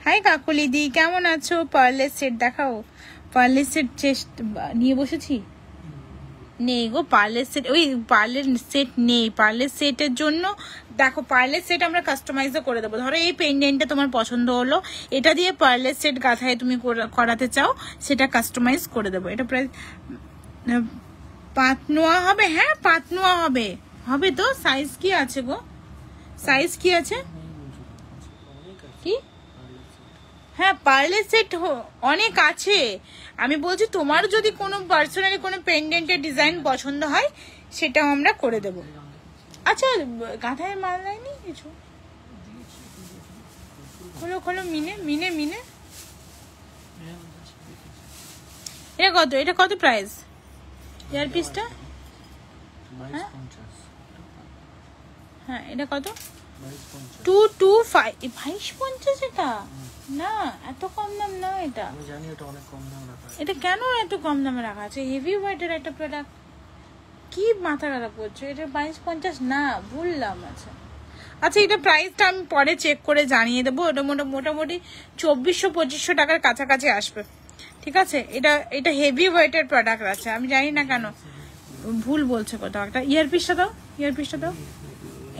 হাই কাকুলি দি, কেমন আছো? পার্লের সেট দেখাও। পার্লের সেট চেস্ট নিয়ে বসেছি, নেই গো পার্লের সেট, ওই পার্লের সেট নেই। পার্লের সেটের জন্য দেখো, পার্লের সেট আমরা কাস্টমাইজও করে দেবো। ধরো এই পেন্ডেন্টটা তোমার পছন্দ হলো, এটা দিয়ে পার্লের সেট গাথায় তুমি করাতে চাও, সেটা কাস্টমাইজ করে দেবো। এটা প্রায় পাতনোয়া হবে। হ্যাঁ পাতনোয়া হবে, হবে তো। সাইজ কি আছে গো? সাইজ কি আছে? কি? হ্যাঁ পার্লের সেট অনেক আছে। আমি বলছি তোমার যদি কোনো পার্সোনালি কোনো পেন্ডেন্টের ডিজাইন পছন্দ হয়, সেটাও আমরা করে দেব। আচ্ছা গাঁথায় মাল নেয়নি কিছু? খোলো খোলো, মিনে মিনে মিনে। এটা কত? এটা কত প্রাইস ইয়ার পিসটা? হ্যাঁ এটা কত? 225। 2250 এটা না, এত কম দাম না এটা। আমি জানি এটা অনেক কম দাম রাখা আছে। এটা কেন এত কম দামে রাখা আছে? হেভি ওয়েটের একটা প্রোডাক্ট, কি মাথা খারাপ করছো? এটা 2250 না, ভুললাম। আচ্ছা আচ্ছা, এটা প্রাইসটা আমি পরে চেক করে জানিয়ে দেবো। এটা মোটামুটি 2400-2500 টাকার কাছাকাছি আসবে, ঠিক আছে। এটা হেভি ওয়েটের প্রোডাক্ট আছে, আমি জানি না কেন ভুল বলছে কোথাও একটা। ইয়ারপিসটা দাও, ইয়ারপিসটা দাও,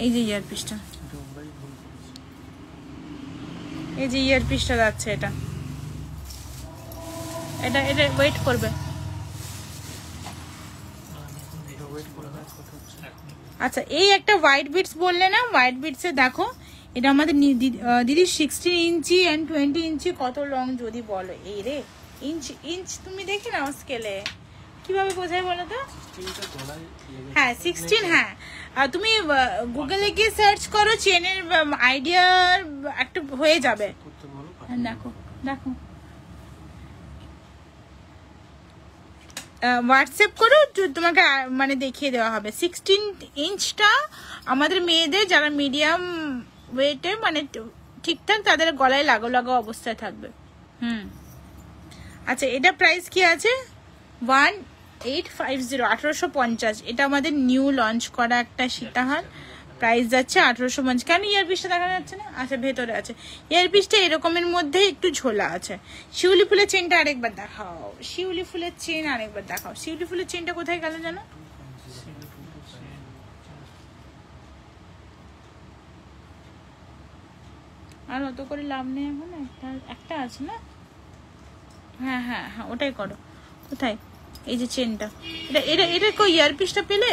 এই যে ইয়ারপিসটা, এই যে ইয়ারপিসটা যাচ্ছে। এটা এটা এটা ওয়েট করবে। আচ্ছা এই একটা হোয়াইট বিটস বললে না, হোয়াইট বিটসে দেখো এটা আমাদের দিদি 16 ইঞ্চি অ্যান্ড 20 ইঞ্চি কত লং যদি বলো। এই রে ইঞ্চ তুমি দেখে নাও স্কেলে, কিভাবে বোঝায় বলো তো? হ্যাঁ 16। হ্যাঁ তুমি গুগলে গিয়ে সার্চ করো, চেনের আইডিয়া একটা হয়ে যাবে। দেখো দেখো, হোয়াটসঅ্যাপ করো, তোমাকে মানে দেখিয়ে দেওয়া হবে। 16 ইঞ্চটা আমাদের মেয়েদের যারা মিডিয়াম ওয়েটে, মানে ঠিকঠাক তাদের গলায় লাগো লাগো অবস্থায় থাকবে। আচ্ছা এটা প্রাইস কি আছে? 1850, 1850। এটা আমাদের নিউ লঞ্চ করা একটা সীতাহার, প্রাইস যাচ্ছে 1850। কেন ইয়ারপিসটা দেখা যাচ্ছে না? আচ্ছা ভেতরে আছে ইয়ারপিসটা, এরকমের মধ্যে একটু ঝোলা আছে। শিউলি ফুলের চেনটা আরেকবার দেখাও, শিউলি ফুলের চেন আরেকবার দেখাও। শিউলি ফুলের চেনটা কোথায় গেল জানো? আর অত করে লাভ নেই এখন, একটা আছে না? হ্যাঁ হ্যাঁ হ্যাঁ ওটাই করো। কোথায়? এই যে চেনটা, এটা কই ইয়ারপিসটা পেলে?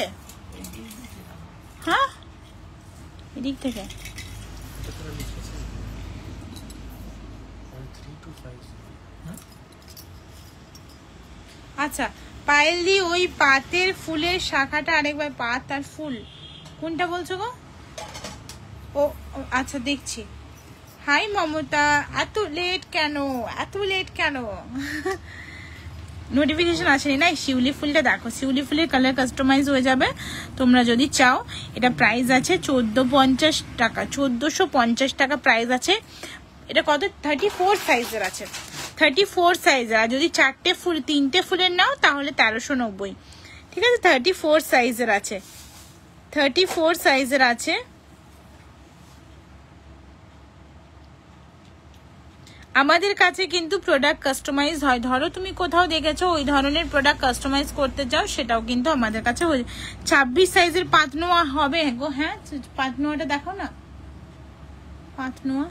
হ্যাঁ এদিক থেকে। আচ্ছা পায়েল দি, ওই পাতের ফুলের শাখাটা আরেকবার, পাত আর ফুল কোনটা বলছো গো? ও আচ্ছা দেখছি। হাই মমতা, এত লেট কেন? এত লেট কেন? নোটিফিকেশন আসেনি না? শিউলি ফুলটা দেখো, শিউলি ফুলের কালার কাস্টমাইজ হয়ে যাবে তোমরা যদি চাও। এটা প্রাইস আছে 1450 টাকা, 1450 টাকা প্রাইস আছে। এটা কত? 34 সাইজের আছে, 34 সাইজের। আর যদি 3টে ফুলের নাও তাহলে 1390, ঠিক আছে। 34 সাইজের আছে, 34 সাইজের আছে। আমাদের কাছে কিন্তু প্রোডাক্ট কাস্টমাইজ হয়। ধরো তুমি কোথাও দেখেছো ওই ধরনের প্রোডাক্ট কাস্টমাইজ করতে চাও, সেটাও কিন্তু আমাদের কাছে 26 সাইজের পাতনোয়া হবে গো। হ্যাঁ পাতনোয়াটা দেখো না, পাতনোয়া।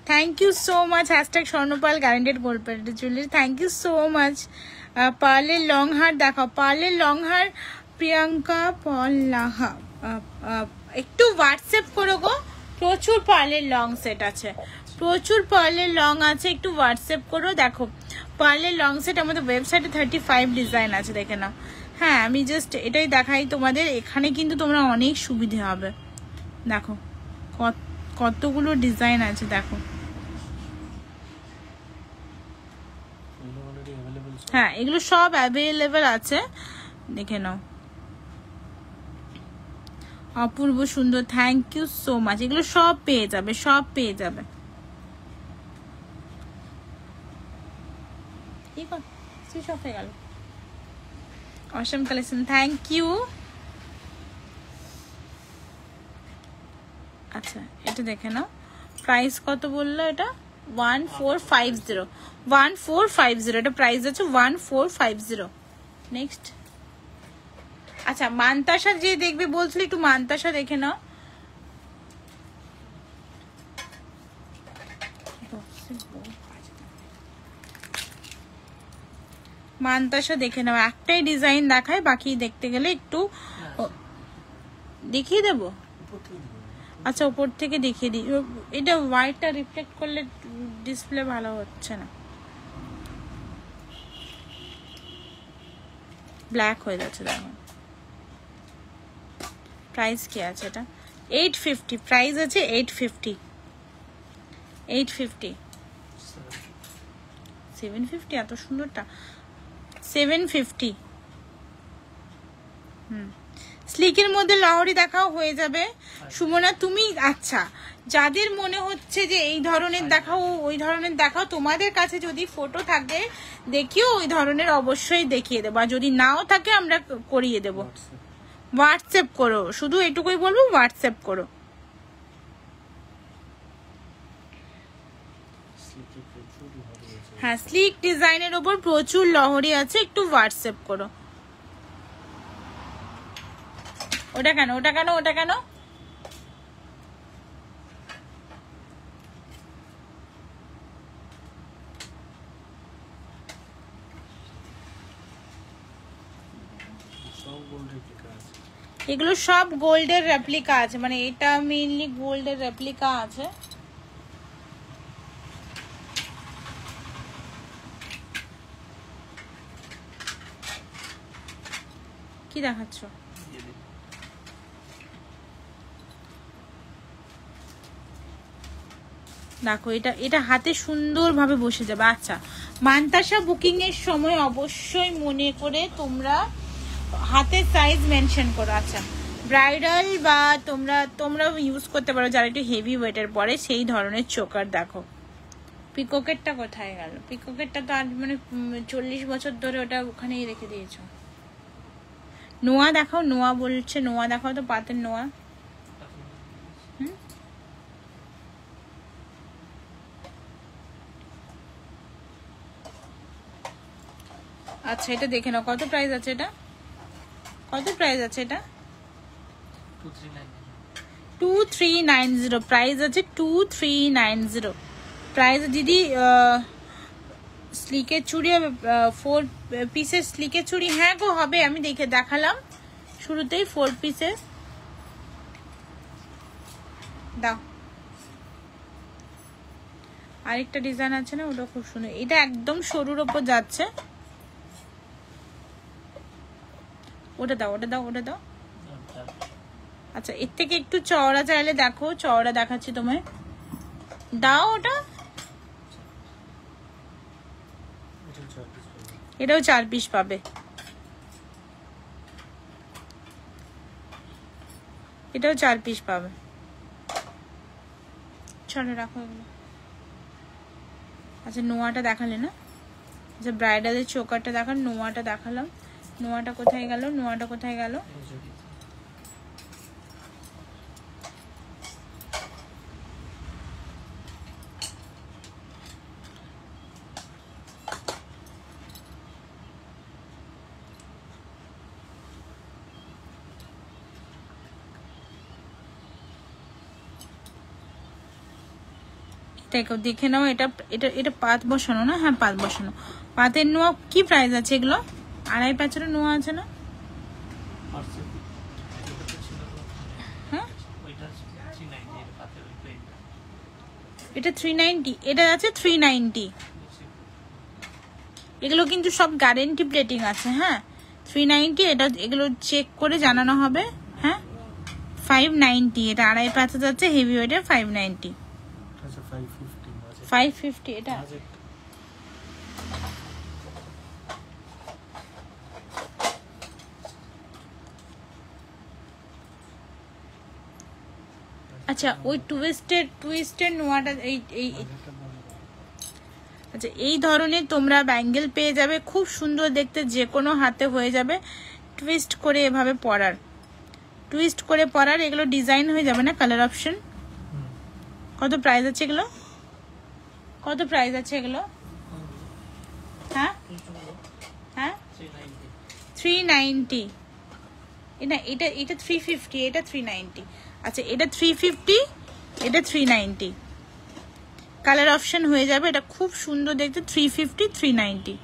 Thank you so much, hashtag Swarnapal guaranteed gold plated jewellery. Thank you so much. পার্লের লং হার দেখাও, পার্লের লং হার প্রিয়াঙ্কা পল লাহা। একটু হোয়াটসঅ্যাপ করো গো, প্রচুর পার্লের লং সেট আছে, প্রচুর পার্লের লং আছে, একটু হোয়াটসঅ্যাপ করো। দেখো পার্লের লং সেট আমাদের ওয়েবসাইটে 35 ডিজাইন আছে, দেখে নাও। হ্যাঁ আমি জাস্ট এটাই দেখাই তোমাদের, এখানে কিন্তু তোমরা অনেক সুবিধে হবে। দেখো কতগুলো ডিজাইন আছে, দেখো। হ্যাঁ এগুলো সব অ্যাভেলেবেল আছে, দেখে নাও। অপূর্ব সুন্দর, থ্যাংক ইউ সো মাচ। এগুলো সব পেয়ে যাবে, সব পেয়ে যাবে। সুইচ অফ হয়ে গেল। অসম কালেকশন, থ্যাংক ইউ। আচ্ছা এটা দেখে নাও, প্রাইস কত বললো এটা? 1450, 1450, এটা প্রাইস আছে 1450। নেক্সট, আচ্ছা মান্তাসা যে দেখবে বলছিল, একটু মান্তাসা দেখে নাও। মান্তাসা দেখে নাও, একটাই ডিজাইন দেখায়, বাকি দেখতে গেলে একটু দেখিয়ে দেবো। আচ্ছা উপর থেকে দেখিয়ে দিই, এটা হোয়াইটটা রিফ্লেক্ট করলে ডিসপ্লে ভালো হচ্ছে না, ব্ল্যাক হয়ে যাচ্ছে। দেখো প্রাইস কি আছে? এটা 850, প্রাইস আছে 850, 850, 750, এত সুন্দরটা 750। স্লিকের মধ্যে লাহোরি দেখাও হয়ে যাবে। সুমনা তুমি, আচ্ছা যাদের মনে হচ্ছে যে এই ধরনের দেখাও ওই ধরনের দেখাও, তোমাদের কাছে যদি ফটো থাকে দেখিও ওই ধরনের অবশ্যই দেখিয়ে দেবো, আর যদি নাও থাকে আমরা করিয়ে দেবো। হোয়াটসঅ্যাপ করো, শুধু এটুকুই বলবো, হোয়াটসঅ্যাপ করো। হ্যাঁ স্লিক ডিজাইনের ওপর প্রচুর লহরি আছে, একটু হোয়াটসঅ্যাপ করো। ওটা কেন, ওটা কেন, ওটা কেন? এগুলো সব গোল্ডের রেপ্লিকা আছে, মানে এটা মেইনলি গোল্ডের রেপ্লিকা আছে। কি দেখাচ্ছ? দেখো এটা, এটা হাতে সুন্দরভাবে বসে যাবে। আচ্ছা মান্তাসা বুকিং এর সময় অবশ্যই মনে করে তোমরা হাতের সাইজ মেনশন করো। আচ্ছা ব্রাইডাল বা তোমরা ইউজ করতে পারো যারা একটু হেভি ওয়েটের পরে, সেই ধরনের চোকার। দেখো পিককেটটা কোথায় গেল? পিককেটটা তো আর মানে 40 বছর ধরে ওটা ওখানেই রেখে দিয়েছো। নোয়া দেখাও, নোয়া বলছে, নোয়া দেখাও তো, পাতের নোয়া। আচ্ছা এটা দেখে নাও, কত প্রাইস আছে এটা? কত প্রাইস আছে এটা? 2390, প্রাইস আছে 2390 প্রাইস। দিদি স্লিকের চুড়ি 4 পিসের স্লিকের চুড়ি? হ্যাঁ গো হবে, আমি দেখালাম শুরুতেই 4 পিসের। দাও আরেকটা ডিজাইন আছে না, ওটা খুব সুন্দর, এটা একদম সরুর ওপর যাচ্ছে। ওটা দাও, ওটা দাও, ওটা দাও। আচ্ছা এর থেকে একটু চওড়া চাইলে দেখো, চওড়া দেখাচ্ছি তোমায়, দাও ওটা। এটাও 4 পিস পাবে, এটাও 4 পিস পাবে। চলো রাখো এগুলো। আচ্ছা নোয়াটা দেখালে না? আচ্ছা ব্রাইডালের চোকারটা দেখান, নোয়াটা দেখালাম। নোয়াটা কোথায় গেল? নোয়াটা কোথায় গেল? দেখে নাও, এটা এটা এটা পাত বসানো না? হ্যাঁ পাত বসানো। পাতের নোয়া কি প্রাইস আছে এগুলো? 2.5 প্যাচের নোয়া আছে না? হ্যাঁ এটা 390, এটা আছে 390। এগুলো কিন্তু সব গ্যারেন্টি প্লেটিং আছে। হ্যাঁ 390, এটা এগুলো চেক করে জানানো হবে। হ্যাঁ 590, এটা 2.5 যাচ্ছে, হেভি ওয়েটের 590। আচ্ছা 550 550 এটা। আচ্ছা ওই টুইস্টেড নোয়াটা এই আচ্ছা এই ধরনের তোমরা ব্যাঙ্গেল পেয়ে যাবে, খুব সুন্দর দেখতে, যে কোনো হাতে হয়ে যাবে। টুইস্ট করে এভাবে পরার, টুইস্ট করে পরার, এগুলো ডিজাইন হয়ে যাবে না, কালার অপশন। কত প্রাইস আছে এগুলো? কত প্রাইস আছে এগুলো? হ্যাঁ হ্যাঁ 390। এটা এটা এটা 350, এটা 390। আচ্ছা এটা 350, এটা 390। কালার অপশন হয়ে যাবে, এটা খুব সুন্দর দেখতে, 350 390।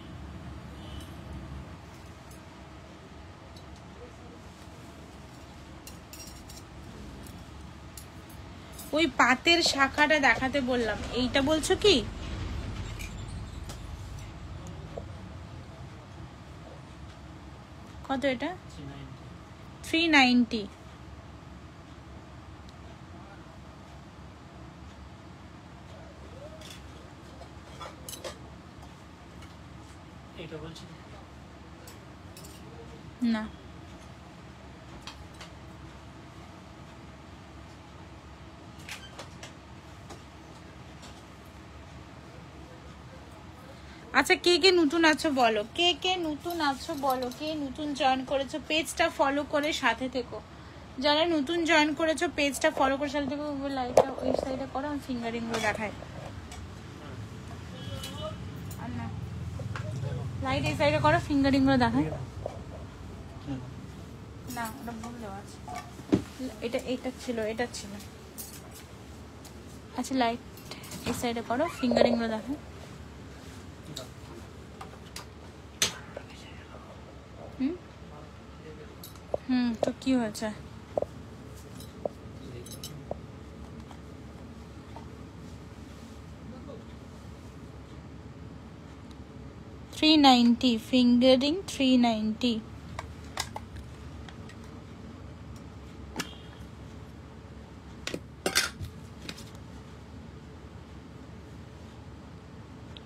ওই পাতের শাখাটা দেখাতে বললাম, এইটা বলছো কি? কত এটা? 390। এটা বলছি না আচ্ছা কে কে নতুন আছো বলো, কে কে নতুন আছো বলো, কে নতুন জয়েন করেছো, পেজটা ফলো করে সাথে থেকো। যারা নতুন জয়েন করেছো পেজটা ফলো করে সাথে থেকো। লাইটটা ওই সাইডে করো, আমি ফিঙ্গারিং গুলো দেখাই। আর না লাইট এই সাইডে করো, ফিঙ্গারিং গুলো দেখাই। না ওটা ভুল দেওয়া আছে, এটা এটা ছিল, এটা ছিল। আচ্ছা লাইট এই সাইডে করো, ফিঙ্গারিং গুলো দেখাই। তো কি হয়েছে? $390 fingering, $390।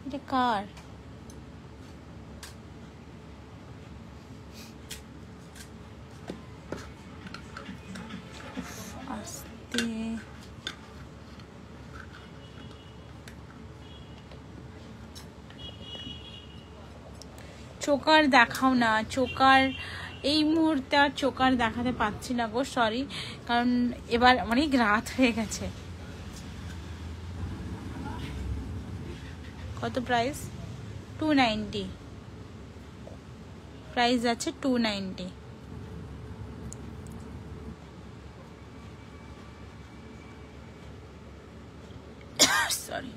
এটা কার? আস্তে চোকার দেখাও না, চোকার এই মুহূর্তে আর চোকার দেখাতে পাচ্ছি না গো, সরি, কারণ এবার অনেক রাত হয়ে গেছে। কত প্রাইস? 290 প্রাইস আছে, 290। সরি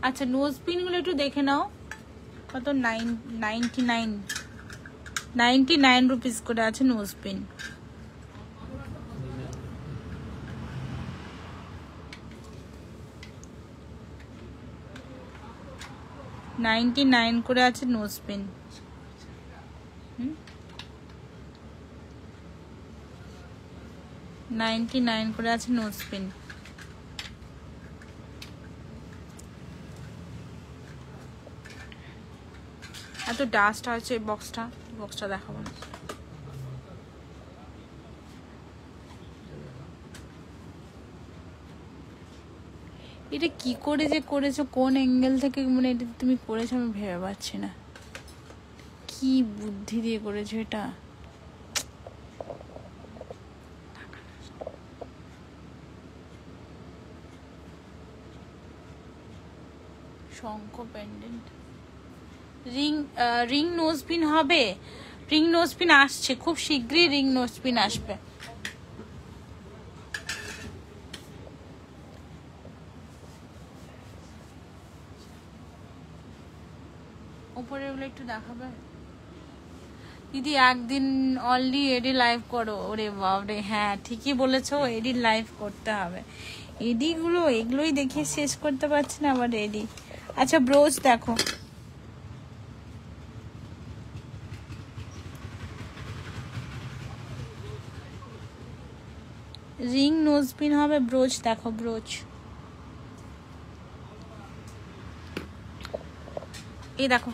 আচ্ছা নোজ পিন গুলো একটু দেখে নাও, কত? 99 রুপিস করে আছে নোজ পিন। $99 করে আছে নোজ পিন। $99 করে আছে নোজ পিন। এত ডাস্ট আছে বক্সটা দেখাবো না। এটা কি করে যে করেছো, কোন অ্যাঙ্গেল থেকে মানে এটা তুমি করেছো আমি ভেবে পাচ্ছি না, কি বুদ্ধি দিয়ে করেছো এটা। শঙ্খ পেন্ডেন্ট, রিং নোজপিন হবে, রিং নোজপিন আসছে খুব শীঘ্রই, রিং নোজপিন আসবে। উপরে এগুলো একটু দেখাবে দিদি। একদিন অনলি এডি লাইভ করো। ওরে বাবরে, হ্যাঁ ঠিকই বলেছো, এডি লাইভ করতে হবে। এডিগুলো এগুলোই দেখে শেষ করতে পারছি না আবার এডি। আচ্ছা ব্রোচ দেখো, রিং নোজপিন হবে, ব্রোচ দেখো, ব্রোচ। এই দেখো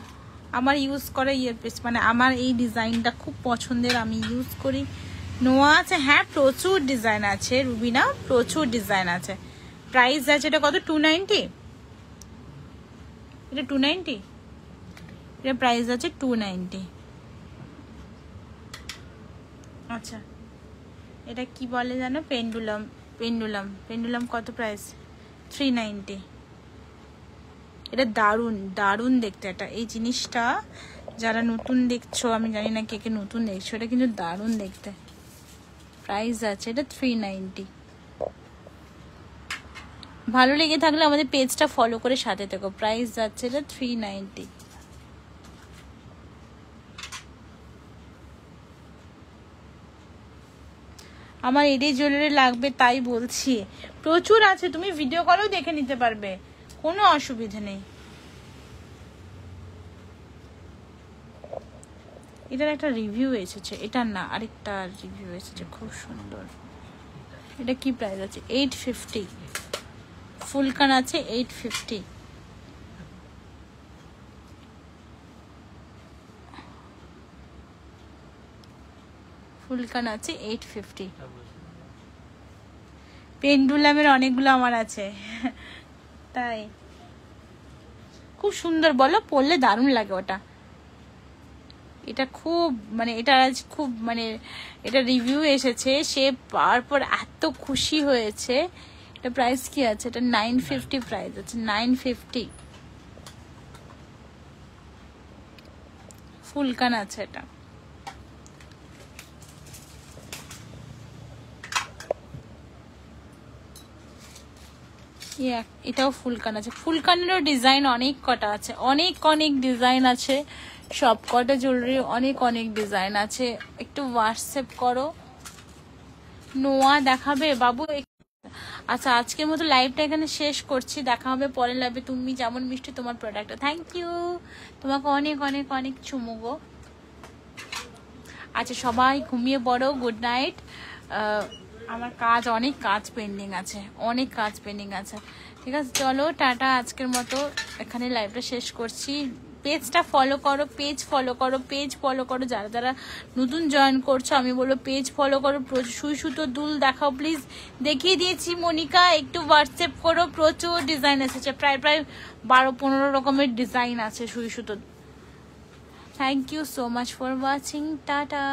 আমার ইউজ করা ইয়ারপিস, মানে আমার এই ডিজাইনটা খুব পছন্দের, আমি ইউজ করি। নোয়া আছে, হ্যাঁ প্রচুর ডিজাইন আছে রুবিনা, প্রচুর ডিজাইন আছে। প্রাইস আছে এটা কত, 290? এটা 290, এটা প্রাইস আছে 290। আচ্ছা এটা কি বলে জানো, পেন্ডুলাম, পেন্ডুলাম, পেন্ডুলাম কত প্রাইস, 390। এটা দারুণ দারুণ দেখতে, এটা এই জিনিসটা যারা নতুন দেখছো, আমি জানি না কে কে নতুন দেখছো, এটা কিন্তু দারুণ দেখতে। প্রাইস আছে এটা 390। ভালো লেগে থাকলে আমাদের পেজটা ফলো করে সাথে থেকো। প্রাইস যাচ্ছে এটা 390। আমার এডি জুয়েলারি লাগবে তাই বলছি, প্রচুর আছে, তুমি ভিডিও কলেও দেখে নিতে পারবে, কোনো অসুবিধা নেই। এটার একটা রিভিউ এসেছে, এটা না আরেকটা রিভিউ এসেছে, খুব সুন্দর। এটা কি প্রাইস আছে, 850। ফুলকান আছে 850। ফুলকান আছে 850। পেন্ডুলামের অনেকগুলো আমার আছে তাই, খুব সুন্দর, বলো পরলে দারুণ লাগে ওটা। এটা খুব মানে এটা আজ খুব মানে এটা রিভিউ এসেছে, সে পাওয়ার পর এত খুশি হয়েছে। এটা প্রাইস কি আছে, এটা 950 প্রাইস আছে, 950। ফুলকান আছে এটা। এটাও ফুলকান আছে, ফুলকানেরও ডিজাইন অনেক কটা আছে, অনেক অনেক ডিজাইন আছে, সব কটা জুয়েলারি অনেক অনেক ডিজাইন আছে। একটু হোয়াটসঅ্যাপ করো। নোয়া দেখাবে বাবু। আচ্ছা আজকের মতো লাইভটা এখানে শেষ করছি, দেখা হবে পরের লাইভে। তুমি যেমন মিষ্টি তোমার প্রোডাক্টটা, থ্যাংক ইউ, তোমাকে অনেক অনেক অনেক চুমু গো। আচ্ছা সবাই ঘুমিয়ে পড়ো, গুড নাইট। আমার কাজ, অনেক কাজ পেন্ডিং আছে, অনেক কাজ পেন্ডিং আছে। ঠিক আছে চলো টাটা, আজকের মতো এখানে লাইভটা শেষ করছি। পেজটা ফলো করো, পেজ ফলো করো, পেজ ফলো করো। যারা যারা নতুন জয়েন করছো আমি বলবো পেজ ফলো করো। সুই সুতো দুল দেখাও প্লিজ, দেখিয়ে দিয়েছি মনিকা, একটু হোয়াটসঅ্যাপ করো। প্রচুর ডিজাইন এসেছে, প্রায় 12-15 রকমের ডিজাইন আছে সুই সুতো। Thank you so much for watching, tata.